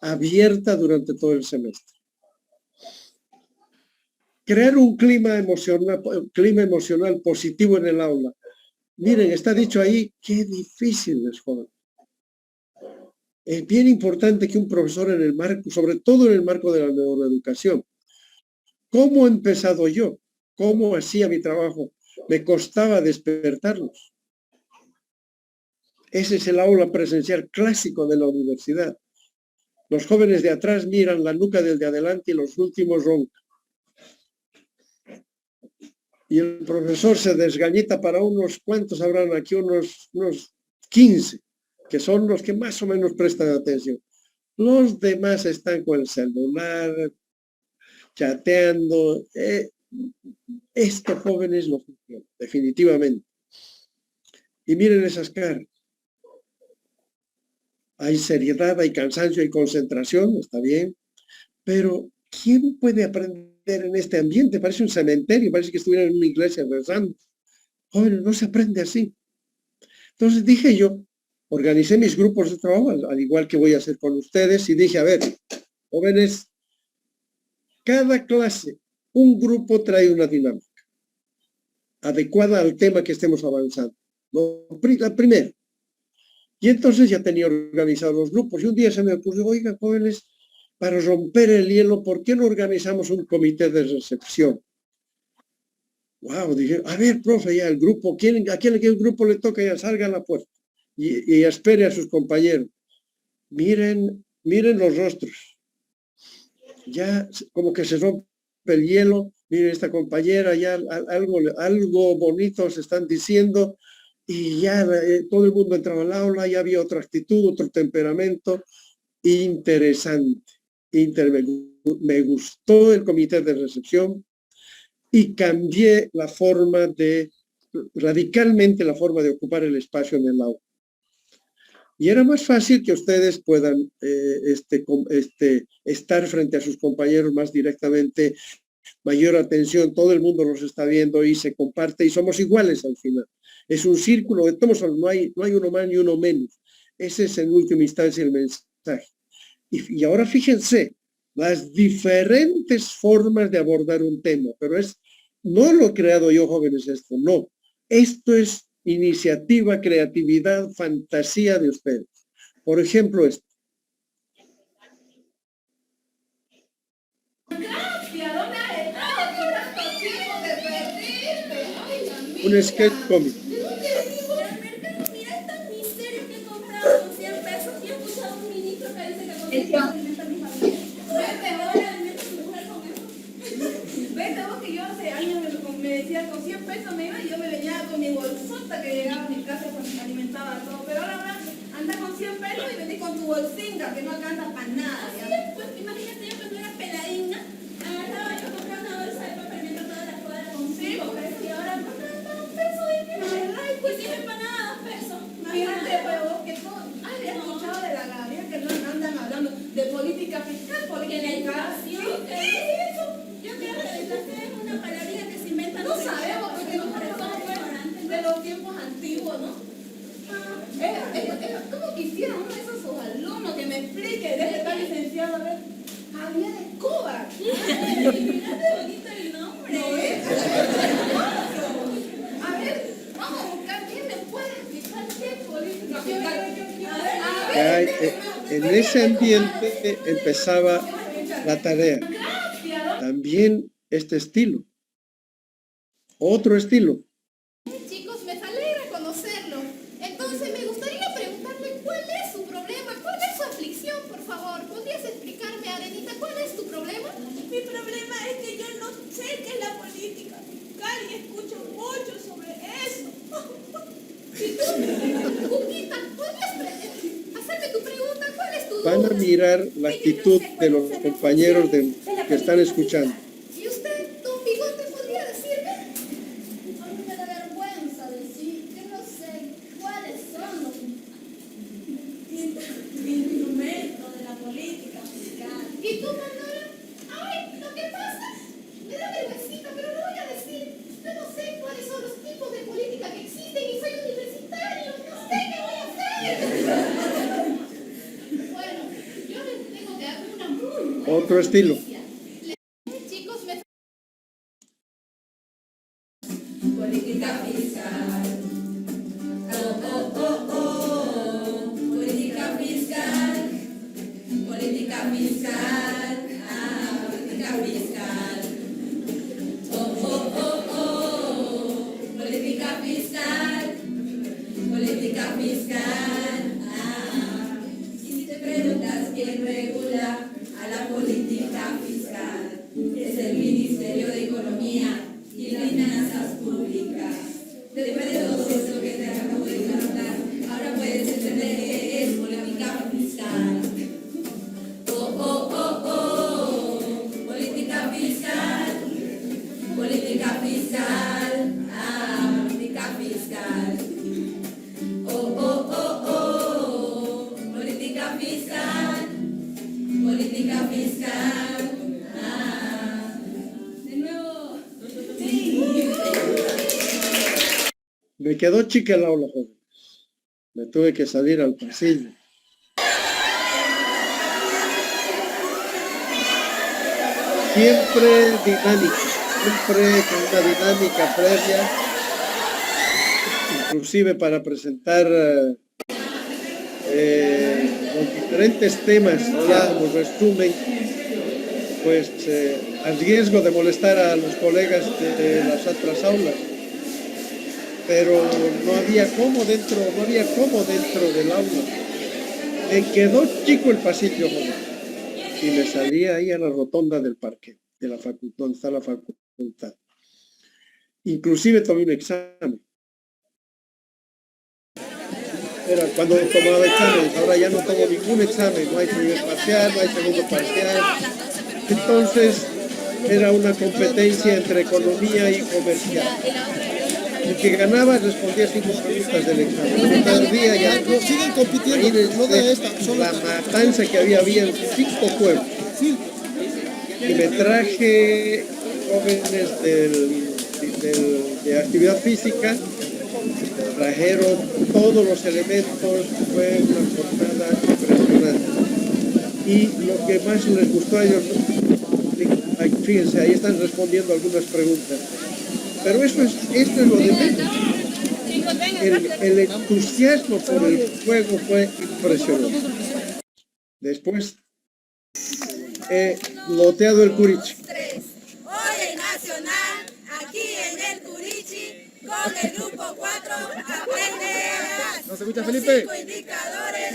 abierta durante todo el semestre. Crear un clima emocional positivo en el aula. Miren, está dicho ahí, qué difícil es, joven. Es bien importante que un profesor en el marco, sobre todo en el marco de la neuroeducación, ¿cómo he empezado yo? ¿Cómo hacía mi trabajo? Me costaba despertarlos. Ese es el aula presencial clásico de la universidad. Los jóvenes de atrás miran la nuca del de adelante y los últimos roncan. Y el profesor se desgañita para unos cuantos, habrán aquí unos 15, que son los que más o menos prestan atención. Los demás están con el celular, chateando. Estos jóvenes no funcionan, definitivamente. Y miren esas caras. Hay seriedad, hay cansancio, hay concentración, está bien. Pero, ¿quién puede aprender en este ambiente? Parece un cementerio, parece que estuvieran en una iglesia rezando. Jóvenes, no se aprende así. Entonces dije yo, organicé mis grupos de trabajo, al igual que voy a hacer con ustedes, y dije, a ver, jóvenes, cada clase, un grupo trae una dinámica adecuada al tema que estemos avanzando. La primera. Y entonces ya tenía organizados los grupos. Y un día se me ocurrió, oiga, jóvenes, para romper el hielo, ¿por qué no organizamos un comité de recepción? Wow, dije, a ver, profe, ya el grupo, ¿a quién el grupo le toca? Ya salga a la puerta y espere a sus compañeros. Miren los rostros. Ya como que se rompe el hielo. Miren esta compañera, ya algo bonito se están diciendo y ya todo el mundo entraba al aula, ya había otra actitud, otro temperamento. Interesante. Me gustó el comité de recepción y cambié radicalmente la forma de ocupar el espacio en el aula. Y era más fácil que ustedes puedan estar frente a sus compañeros más directamente, mayor atención, todo el mundo los está viendo y se comparte y somos iguales al final. Es un círculo de todos, no hay uno más ni uno menos. Ese es en última instancia el mensaje. Y ahora fíjense, las diferentes formas de abordar un tema, pero no lo he creado yo, jóvenes, esto, no. Esto es iniciativa, creatividad, fantasía de ustedes. Por ejemplo, esto. Un sketch cómic.
Me decía con 100 pesos me iba y yo me venía con mi bolsota que llegaba a mi casa cuando me alimentaba todo. Pero ahora anda con 100 pesos y venís con tu bolsinga que no alcanza para nada. Así es, pues imagínate yo cuando era peladina, agarraba yo compraba una bolsa de papel mientras toda la cuadra con 5 pesos y ahora no me un peso de qué, ¿verdad? Y pues dime para nada 2 pesos. Imagínate, pues vos que todo, había escuchado de la Gabriela que no andan hablando de política fiscal, política fiscal. ¿Qué es eso? Yo creo que es una palabrita que se inventa. No sabemos porque no parecemos de los tiempos antiguos, ¿no? ¿Cómo quisiera uno de esos sus alumnos que me explique de estar licenciado? A ver, había de Cuba. Ay, mirá de bonito.
que hay, en ese ambiente empezaba la tarea. También este estilo. Otro estilo.
Chicos, me alegra conocerlo. Entonces me gustaría preguntarle cuál es su problema, cuál es su aflicción, por favor. ¿Podrías explicarme, Arenita, cuál es tu problema?
Mi problema es que yo no sé qué es la política fiscal y escucho mucho sobre eso.
Si tú, Cuquita, ¿podrías hacerme tu pregunta? ¿Cuál es tu duda?
Van a mirar la actitud de los compañeros que están escuchando.
¿Y usted, don Bigote, podría decirme? A mí me da vergüenza decir que no sé cuáles son los
Instrumentos de la política fiscal.
¿Y tú, Manolo? Ay, lo que pasa, me da vergüencita, pero lo voy a decir. Yo no sé cuáles son los tipos de política que existen y soy universitario. No sé qué voy a hacer. Bueno, yo les tengo que dar una muy buena
Otro estilo.
noticia. Chicos, me...
Política fiscal. Política fiscal. Política fiscal. Política fiscal. Política fiscal. Política fiscal. Y si te preguntas quién regula a la política fiscal, es el Ministerio de Economía y Finanzas Públicas. Después de todo eso que te acabo de contar, ahora puedes entender qué es política fiscal. Política fiscal. Política fiscal. Política fiscal. Política fiscal. Política fiscal. De nuevo. Sí.
Me quedó chica el aula, jóvenes. Me tuve que salir al pasillo. Siempre dinámica, siempre con una dinámica previa, inclusive para presentar los diferentes temas ya en resumen, pues al riesgo de molestar a los colegas de las otras aulas. Pero no había cómo dentro del aula. Me quedó chico el pasillo, joven. Y me salí ahí a la rotonda del parque, de la facultad, donde está la facultad. Inclusive tomé un examen. Era cuando tomaba exámenes, ahora ya no tomo ningún examen, no hay primer parcial, no hay segundo parcial. Entonces era una competencia entre economía y comercial. El que ganaba respondía 5 preguntas del examen. El que perdía ya no.
Siguen compitiendo, no de esta.
La matanza que había en 5 pueblos. Y me traje jóvenes de actividad física, trajeron todos los elementos, fue una jornada impresionante. Y lo que más les gustó a ellos, fíjense, ahí están respondiendo algunas preguntas. Pero esto es lo de menos. El entusiasmo por el juego fue impresionante. Después he loteado el Curichi.
Hoy en Nacional, aquí en el Curichi, con el grupo 4, aprenderás.
¿No se escucha,
los
Felipe?
5 indicadores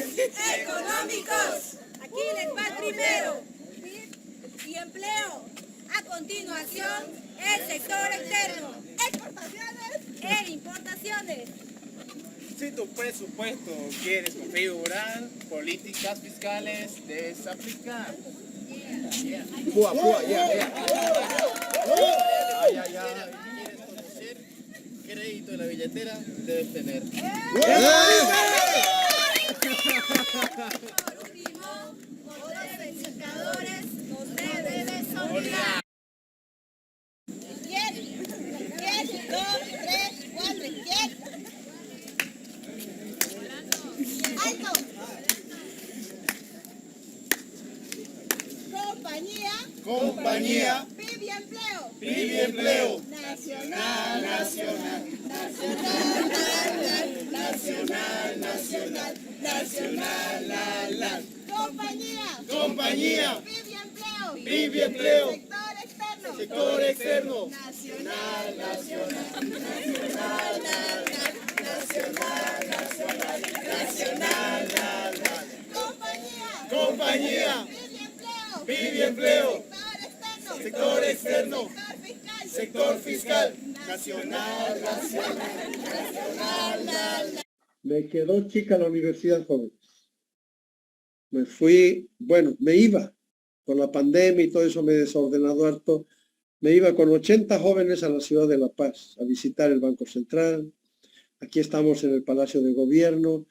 económicos. Aquí les va el primero. Y empleo. A continuación, el sector externo. Exportaciones e importaciones.
Si tu presupuesto quieres configurar, políticas fiscales debes aplicar.
Púa, púa, ya.
¿Quieres conocer crédito de la billetera? Debes tener.
Por último, otros indicadores nos debes olvidar. ¿Quién? 2, 3, 4, ¿quién? ¡Alto!
Compañía.
PIB y empleo.
PIB y empleo.
Nacional.
nacional, nacional, la, la.
Compañía.
Compañía.
Viviempleo.
Viviempleo.
Sector externo.
Sector externo.
Nacional.
Nacional, la, la.
Compañía.
Compañía.
Viviempleo.
Viviempleo.
Sector externo.
Sector externo.
Sector fiscal.
Sector fiscal. Nacional, nacional.
Me quedó chica la universidad, joven. Me fui, bueno, me iba. Con la pandemia y todo eso me he desordenado harto. Me iba con 80 jóvenes a la ciudad de La Paz a visitar el Banco Central. Aquí estamos en el Palacio de Gobierno.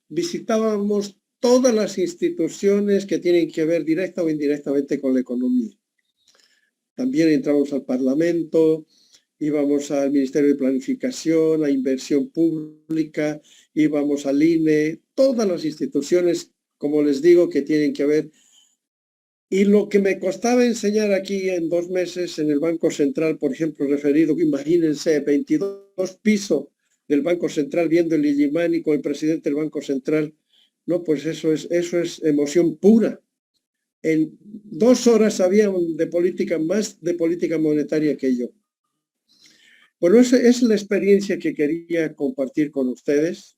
Visitábamos todas las instituciones que tienen que ver directa o indirectamente con la economía. También entramos al Parlamento, íbamos al Ministerio de Planificación, a Inversión Pública, íbamos al INE, todas las instituciones, como les digo, que tienen que ver. Y lo que me costaba enseñar aquí en 2 meses en el Banco Central, por ejemplo, referido, imagínense, 22 pisos del Banco Central viendo el Illimani con el presidente del Banco Central, no, pues eso es emoción pura. En 2 horas sabían de política, más de política monetaria que yo. Bueno, esa es la experiencia que quería compartir con ustedes.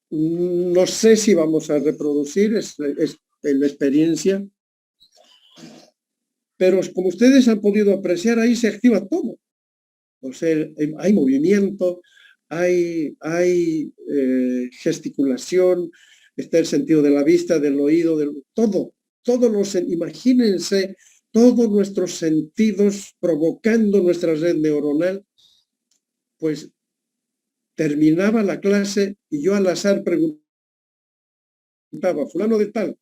No sé si vamos a reproducir, es la experiencia. Pero como ustedes han podido apreciar, ahí se activa todo. O sea, hay movimiento, hay gesticulación, está el sentido de la vista, del oído, todo. Imagínense todos nuestros sentidos provocando nuestra red neuronal. Pues terminaba la clase y yo al azar preguntaba, fulano de tal,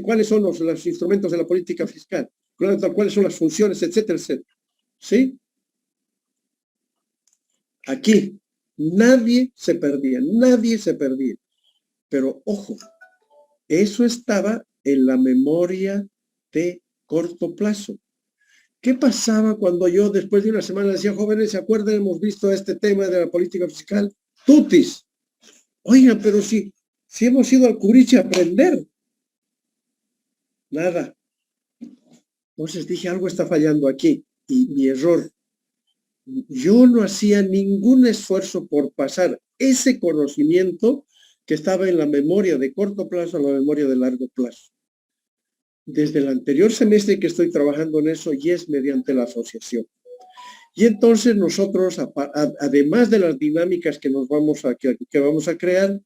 ¿cuáles son los instrumentos de la política fiscal? ¿Cuáles son las funciones, etcétera, etcétera? ¿Sí? Aquí nadie se perdía. Pero ojo, eso estaba en la memoria de corto plazo. ¿Qué pasaba cuando yo después de una semana decía, jóvenes, ¿se acuerdan? Hemos visto este tema de la política fiscal. Tutis. Oigan, pero si hemos ido al Curiche a aprender. Nada. Entonces dije, algo está fallando aquí. Y mi error. Yo no hacía ningún esfuerzo por pasar ese conocimiento que estaba en la memoria de corto plazo a la memoria de largo plazo. Desde el anterior semestre que estoy trabajando en eso y es mediante la asociación. Y entonces nosotros, además de las dinámicas que vamos a crear,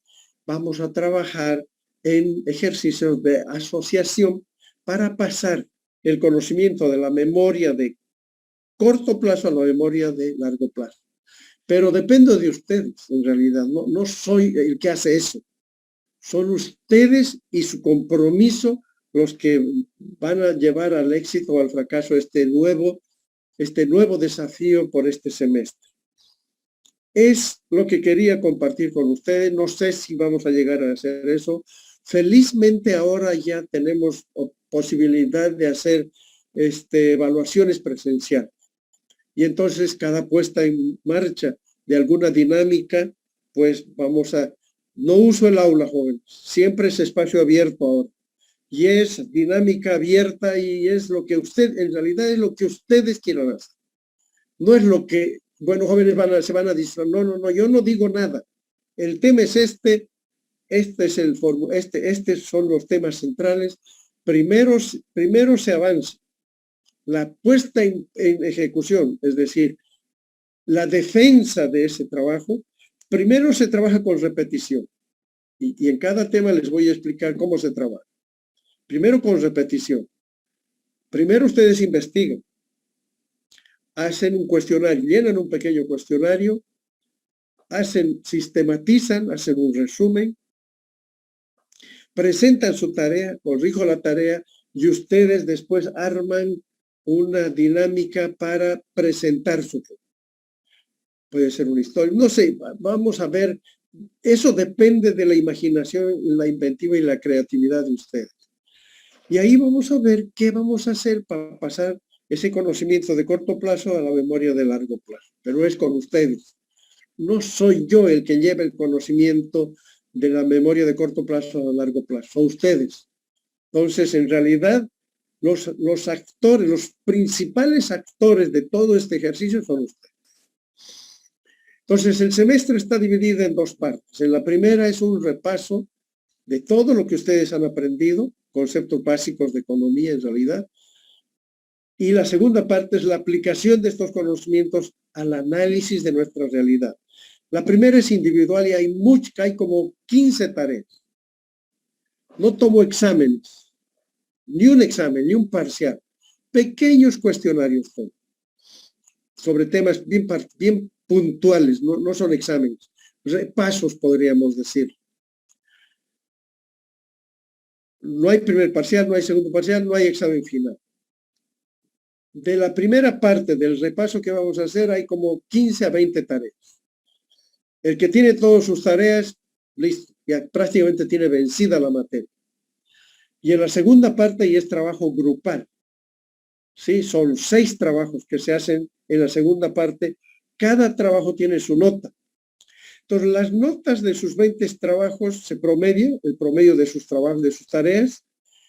vamos a trabajar en ejercicios de asociación para pasar el conocimiento de la memoria de corto plazo a la memoria de largo plazo. Pero dependo de ustedes, en realidad. No soy el que hace eso. Son ustedes y su compromiso los que van a llevar al éxito o al fracaso este nuevo desafío por este semestre. Es lo que quería compartir con ustedes. No sé si vamos a llegar a hacer eso. Felizmente ahora ya tenemos posibilidad de hacer evaluaciones presenciales. Y entonces cada puesta en marcha de alguna dinámica, pues no uso el aula, joven, siempre es espacio abierto ahora. Y es dinámica abierta y es lo que en realidad es lo que ustedes quieran hacer. No es lo que, bueno, jóvenes se van a distraer. No, yo no digo nada. El tema es estos son los temas centrales. Primero se avanza. La puesta en ejecución, es decir, la defensa de ese trabajo, primero se trabaja con repetición. Y en cada tema les voy a explicar cómo se trabaja. Primero con repetición. Primero ustedes investigan. Hacen un cuestionario, llenan un pequeño cuestionario, sistematizan, hacen un resumen, presentan su tarea, corrijo la tarea, y ustedes después arman una dinámica para presentar su tema. Puede ser una historia, no sé, vamos a ver, eso depende de la imaginación, la inventiva y la creatividad de ustedes. Y ahí vamos a ver qué vamos a hacer para pasar ese conocimiento de corto plazo a la memoria de largo plazo. Pero es con ustedes. No soy yo el que lleva el conocimiento de la memoria de corto plazo a largo plazo. Son ustedes. Entonces, en realidad, los actores, los principales actores de todo este ejercicio son ustedes. Entonces, el semestre está dividido en dos partes. En la primera es un repaso de todo lo que ustedes han aprendido, conceptos básicos de economía en realidad. Y la segunda parte es la aplicación de estos conocimientos al análisis de nuestra realidad. La primera es individual y hay como 15 tareas. No tomo exámenes, ni un examen, ni un parcial. Pequeños cuestionarios sobre temas bien puntuales, no son exámenes. Repasos, podríamos decir. No hay primer parcial, no hay segundo parcial, no hay examen final. De la primera parte del repaso que vamos a hacer hay como 15 a 20 tareas. El que tiene todas sus tareas, listo, ya prácticamente tiene vencida la materia. Y en la segunda parte y es trabajo grupal. Sí, son 6 trabajos que se hacen en la segunda parte. Cada trabajo tiene su nota. Entonces, las notas de sus 20 trabajos se promedia, el promedio de sus trabajos, de sus tareas,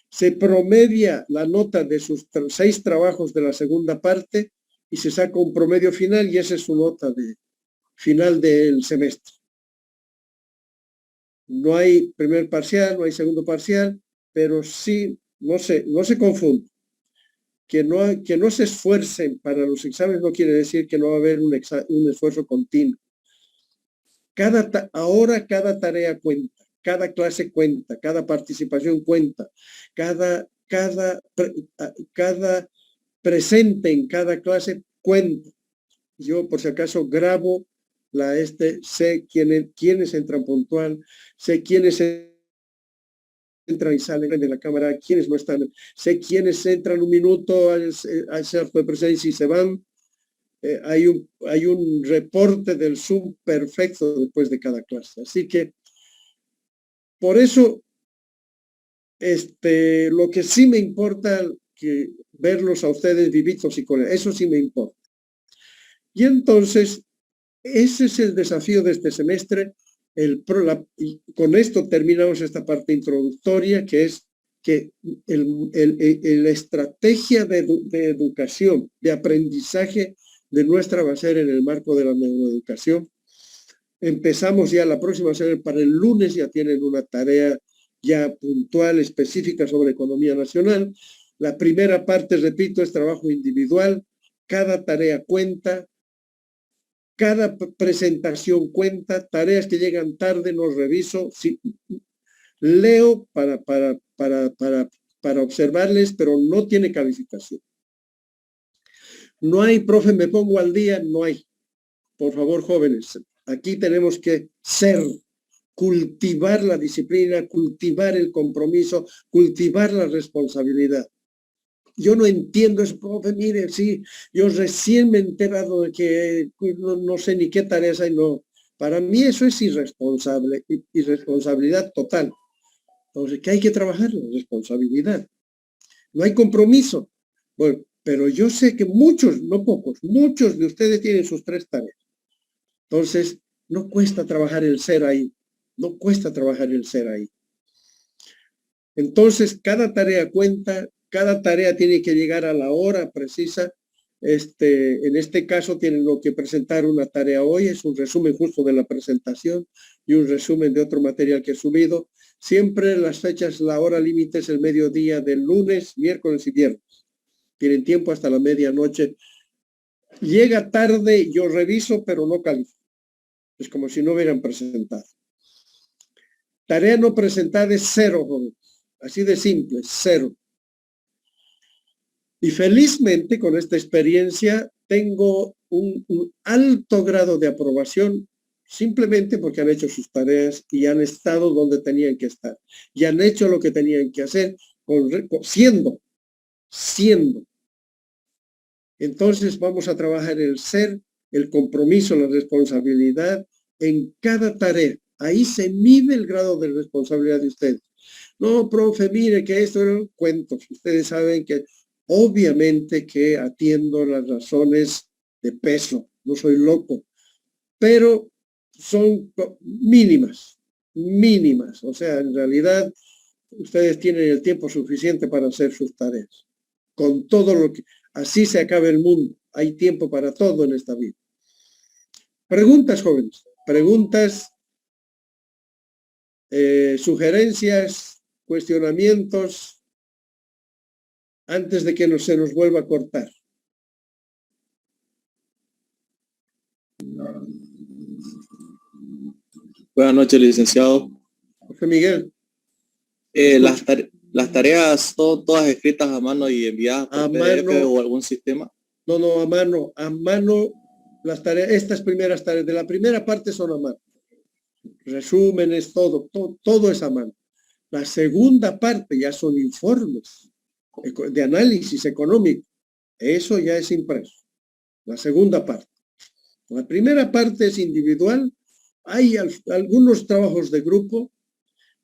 se promedia la nota de sus 6 trabajos de la segunda parte y se saca un promedio final y esa es su nota de final del semestre. No hay primer parcial, no hay segundo parcial, pero sí, no se confunde. Que no se esfuercen para los exámenes no quiere decir que no va a haber un esfuerzo continuo. Cada tarea cuenta, cada clase cuenta, cada participación cuenta, cada presente en cada clase cuenta. Yo, por si acaso, grabo sé quiénes entran puntual, sé quiénes entran y salen de la cámara, quiénes no están, sé quiénes entran un minuto al ser de presencia y se van. Hay un reporte del Zoom perfecto después de cada clase. Así que, por eso, lo que sí me importa, que verlos a ustedes vivitos y con eso sí me importa. Y entonces, ese es el desafío de este semestre. Y con esto terminamos esta parte introductoria, que es que la estrategia de educación, de aprendizaje de nuestra va a ser en el marco de la neuroeducación. Empezamos ya la próxima semana, para el lunes ya tienen una tarea ya puntual, específica sobre economía nacional. La primera parte, repito, es trabajo individual. Cada tarea cuenta. Cada presentación cuenta, tareas que llegan tarde, no reviso, sí, leo para observarles, pero no tiene calificación. No hay, profe, me pongo al día, no hay. Por favor, jóvenes, aquí tenemos que cultivar la disciplina, cultivar el compromiso, cultivar la responsabilidad. Yo no entiendo eso, profe, mire, sí, yo recién me he enterado de que no sé ni qué tareas hay, no. Para mí eso es irresponsabilidad total. Entonces, ¿qué hay que trabajar? La responsabilidad. No hay compromiso. Bueno, pero yo sé que muchos, no pocos, muchos de ustedes tienen sus 3 tareas. Entonces, no cuesta trabajar el ser ahí. No cuesta trabajar el ser ahí. Entonces, cada tarea cuenta. Cada tarea tiene que llegar a la hora precisa. En este caso tienen que presentar una tarea hoy, es un resumen justo de la presentación y un resumen de otro material que he subido. Siempre las fechas, la hora límite es el mediodía del lunes, miércoles y viernes. Tienen tiempo hasta la medianoche. Llega tarde, yo reviso, pero no califico. Es como si no hubieran presentado. Tarea no presentada es 0, joven. Así de simple, 0. Y felizmente con esta experiencia tengo un alto grado de aprobación simplemente porque han hecho sus tareas y han estado donde tenían que estar. Y han hecho lo que tenían que hacer siendo. Entonces vamos a trabajar el ser, el compromiso, la responsabilidad en cada tarea. Ahí se mide el grado de responsabilidad de ustedes. No, profe, mire que esto eran cuentos. Ustedes saben que obviamente que atiendo las razones de peso. No soy loco, pero son mínimas. O sea, en realidad ustedes tienen el tiempo suficiente para hacer sus tareas. Con todo lo que... Así se acaba el mundo. Hay tiempo para todo en esta vida. Preguntas, jóvenes. Preguntas, sugerencias, cuestionamientos, antes de que se nos vuelva a cortar.
Buenas noches, licenciado.
José Miguel.
Las tareas todas escritas a mano y enviadas por PDF
mano,
o algún sistema.
No, a mano las tareas, estas primeras tareas de la primera parte son a mano. Resúmenes, todo es a mano. La segunda parte ya son informes de análisis económico. Eso ya es impreso. La segunda parte. La primera parte es individual. Hay algunos trabajos de grupo.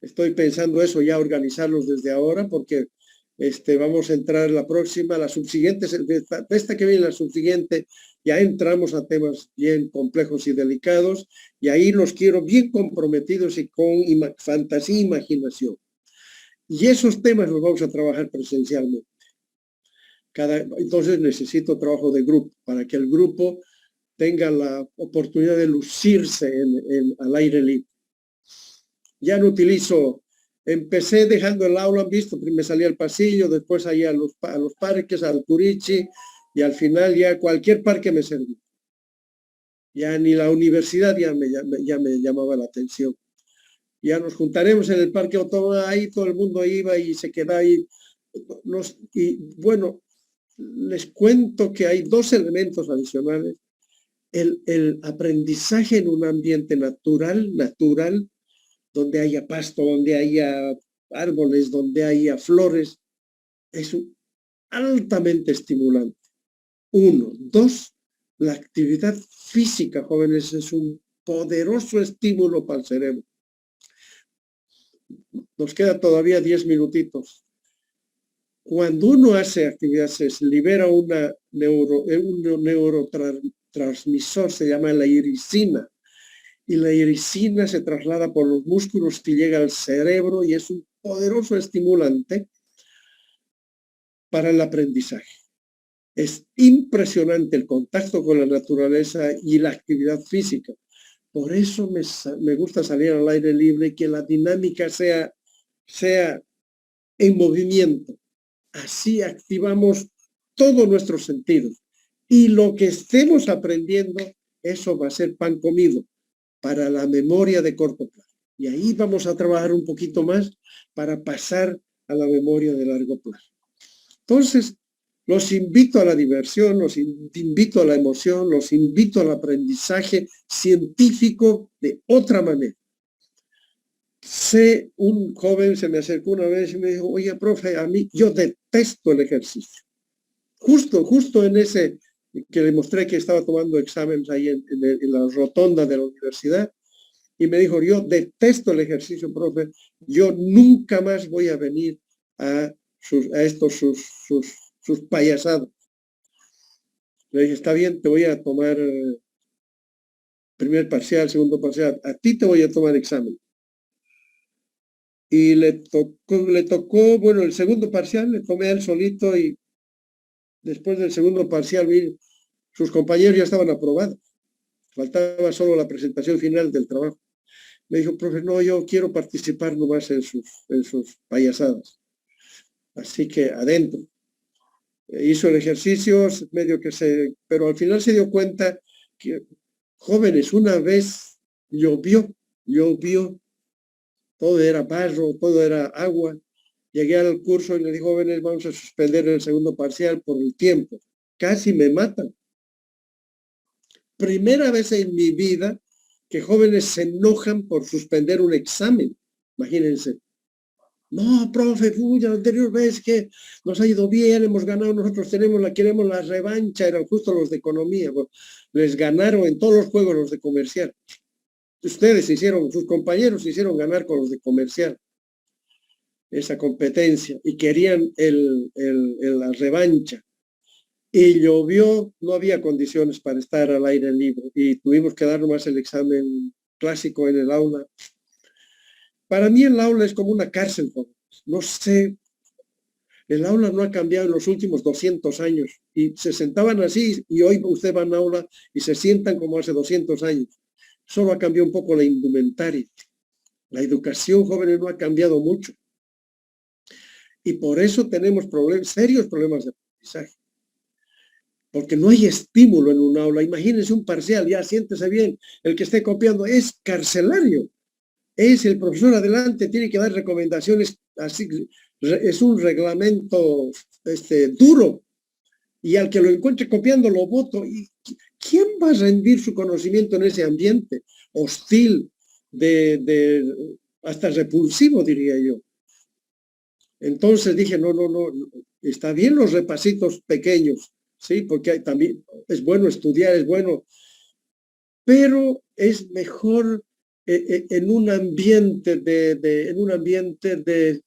Estoy pensando eso ya organizarlos desde ahora porque vamos a entrar la próxima, la subsiguiente, de esta que viene la subsiguiente, ya entramos a temas bien complejos y delicados y ahí los quiero bien comprometidos y con fantasía e imaginación. Y esos temas los vamos a trabajar presencialmente. Entonces necesito trabajo de grupo para que el grupo tenga la oportunidad de lucirse al aire libre. Ya no utilizo, empecé dejando el aula, han visto, me salí al pasillo, después ahí a los parques, al Curichi, y al final ya cualquier parque me servía. Ya ni la universidad ya me llamaba la atención. Ya nos juntaremos en el Parque Autónoma, ahí todo el mundo iba y se queda ahí. Y bueno, les cuento que hay dos elementos adicionales. El aprendizaje en un ambiente natural, donde haya pasto, donde haya árboles, donde haya flores, es altamente estimulante. 1. 2. La actividad física, jóvenes, es un poderoso estímulo para el cerebro. Nos queda todavía 10 minutitos. Cuando uno hace actividad, se libera un neurotransmisor, se llama la irisina. Y la irisina se traslada por los músculos y llega al cerebro y es un poderoso estimulante para el aprendizaje. Es impresionante el contacto con la naturaleza y la actividad física. Por eso me gusta salir al aire libre y que la dinámica sea en movimiento. Así activamos todos nuestros sentidos. Y lo que estemos aprendiendo, eso va a ser pan comido para la memoria de corto plazo. Y ahí vamos a trabajar un poquito más para pasar a la memoria de largo plazo. Entonces, los invito a la diversión, los invito a la emoción, los invito al aprendizaje científico de otra manera. Un joven se me acercó una vez y me dijo, oye, profe, a mí yo detesto el ejercicio. Justo en ese que le mostré que estaba tomando exámenes ahí en la rotonda de la universidad, y me dijo, yo detesto el ejercicio, profe, yo nunca más voy a venir a sus payasadas. Le dije, está bien, te voy a tomar primer parcial, segundo parcial, a ti te voy a tomar examen. Y le tocó, bueno, el segundo parcial, le tomé a él solito y después del segundo parcial sus compañeros ya estaban aprobados. Faltaba solo la presentación final del trabajo. Me dijo, profe, no, yo quiero participar nomás en sus payasadas. Así que adentro. Hizo el ejercicio, medio que pero al final se dio cuenta que, jóvenes, una vez llovió, todo era barro, todo era agua. Llegué al curso y le dije, jóvenes, vamos a suspender el segundo parcial por el tiempo. Casi me matan. Primera vez en mi vida que jóvenes se enojan por suspender un examen. Imagínense. No, profe, la anterior vez que nos ha ido bien, hemos ganado, nosotros queremos la revancha, eran justo los de economía. Pues, les ganaron en todos los juegos los de comercial. sus compañeros se hicieron ganar con los de comercial esa competencia y querían la revancha. Y llovió, no había condiciones para estar al aire libre y tuvimos que dar nomás el examen clásico en el aula. Para mí el aula es como una cárcel, no sé, el aula no ha cambiado en los últimos 200 años y se sentaban así y hoy usted va a un aula y se sientan como hace 200 años. Solo ha cambiado un poco la indumentaria. La educación, jóvenes, no ha cambiado mucho. Y por eso tenemos serios problemas de aprendizaje. Porque no hay estímulo en un aula. Imagínense un parcial, ya siéntese bien, el que esté copiando es carcelario. Es el profesor adelante, tiene que dar recomendaciones, así, es un reglamento duro. Y al que lo encuentre copiando lo voto. ¿Y quién va a rendir su conocimiento en ese ambiente hostil, hasta repulsivo, diría yo? Entonces dije, no, está bien los repasitos pequeños, sí, porque también es bueno estudiar, es bueno, pero es mejor en un ambiente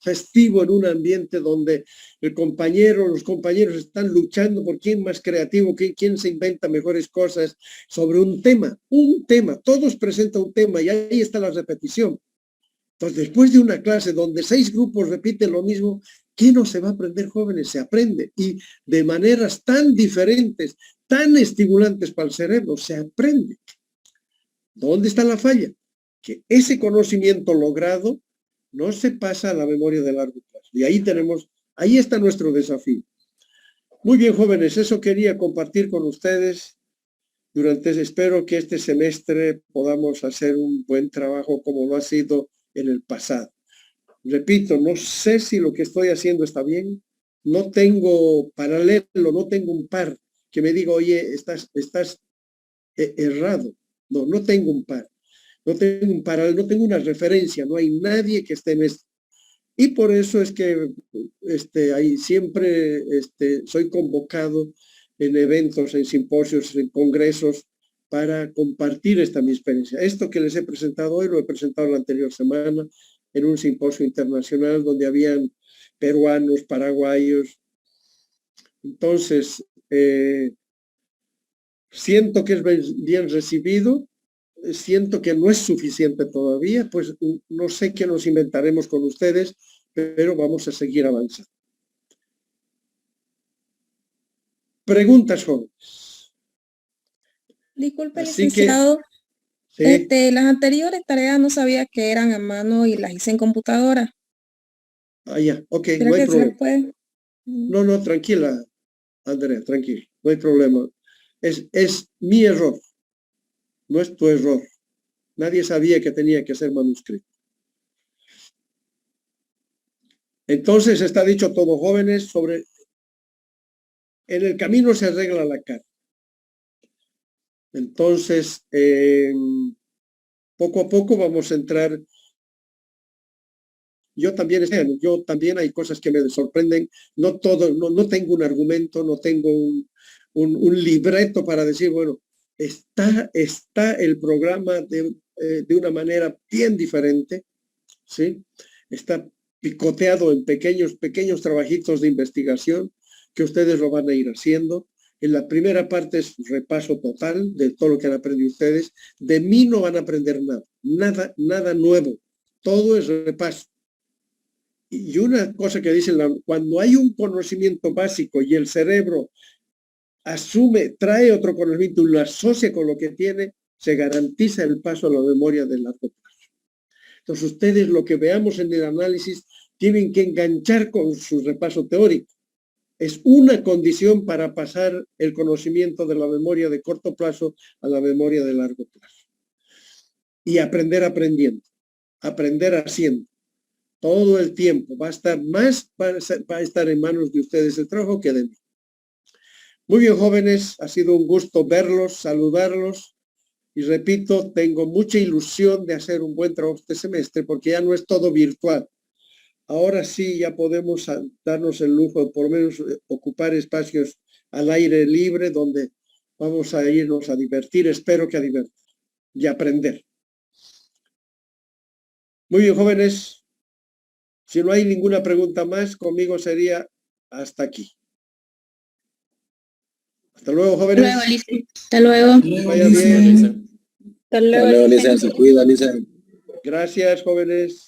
festivo, en un ambiente donde los compañeros están luchando por quién más creativo, quién se inventa mejores cosas sobre un tema, todos presentan un tema y ahí está la repetición. Entonces, después de una clase donde 6 grupos repiten lo mismo, ¿qué no se va a aprender, jóvenes? Se aprende y de maneras tan diferentes, tan estimulantes para el cerebro, se aprende. ¿Dónde está la falla? Que ese conocimiento logrado no se pasa a la memoria de largo plazo. Y ahí está nuestro desafío. Muy bien, jóvenes, eso quería compartir con ustedes. Espero que este semestre podamos hacer un buen trabajo como lo ha sido en el pasado. Repito, no sé si lo que estoy haciendo está bien. No tengo paralelo, no tengo un par que me diga, oye, estás errado. No tengo un par. No tengo un paralelo, no tengo una referencia, no hay nadie que esté en esto. Y por eso es que ahí siempre soy convocado en eventos, en simposios, en congresos, para compartir mi experiencia. Esto que les he presentado hoy lo he presentado la anterior semana en un simposio internacional donde habían peruanos, paraguayos. Entonces, siento que es bien recibido. Siento que no es suficiente todavía, pues no sé qué nos inventaremos con ustedes, pero vamos a seguir avanzando. Preguntas, jóvenes.
Disculpe,
Así
licenciado.
Sí.
Las anteriores tareas no sabía que eran a mano y las hice en computadora.
Ya, ok,
¿Será
no hay
que se
problema.
puede?
No, tranquila, Andrea, tranquila, no hay problema. Es mi error, no es tu error. Nadie sabía que tenía que ser manuscrito. Entonces está dicho todo, jóvenes, en el camino se arregla la cara. Entonces, poco a poco vamos a entrar. Yo también hay cosas que me sorprenden. No tengo un argumento, no tengo un libreto para decir, bueno, está el programa de una manera bien diferente, ¿sí? Está picoteado en pequeños trabajitos de investigación que ustedes lo van a ir haciendo. En la primera parte es repaso total de todo lo que han aprendido ustedes. De mí no van a aprender nada nuevo. Todo es repaso. Y una cosa que dicen, cuando hay un conocimiento básico y el cerebro trae otro conocimiento y lo asocia con lo que tiene, se garantiza el paso a la memoria de largo plazo. Entonces ustedes lo que veamos en el análisis tienen que enganchar con su repaso teórico. Es una condición para pasar el conocimiento de la memoria de corto plazo a la memoria de largo plazo. Y aprender aprendiendo, aprender haciendo. Todo el tiempo va a estar en manos de ustedes el trabajo que de mí. Muy bien, jóvenes, ha sido un gusto verlos, saludarlos. Y repito, tengo mucha ilusión de hacer un buen trabajo este semestre porque ya no es todo virtual. Ahora sí ya podemos darnos el lujo de por lo menos ocupar espacios al aire libre donde vamos a irnos a divertir, espero que a divertir y aprender. Muy bien, jóvenes. Si no hay ninguna pregunta más, conmigo sería hasta aquí. Hasta luego, jóvenes.
Luego, Alicia. Hasta luego.
Vaya bien.
Hasta luego, Alicia.
Se cuida, Alicia.
Gracias, jóvenes.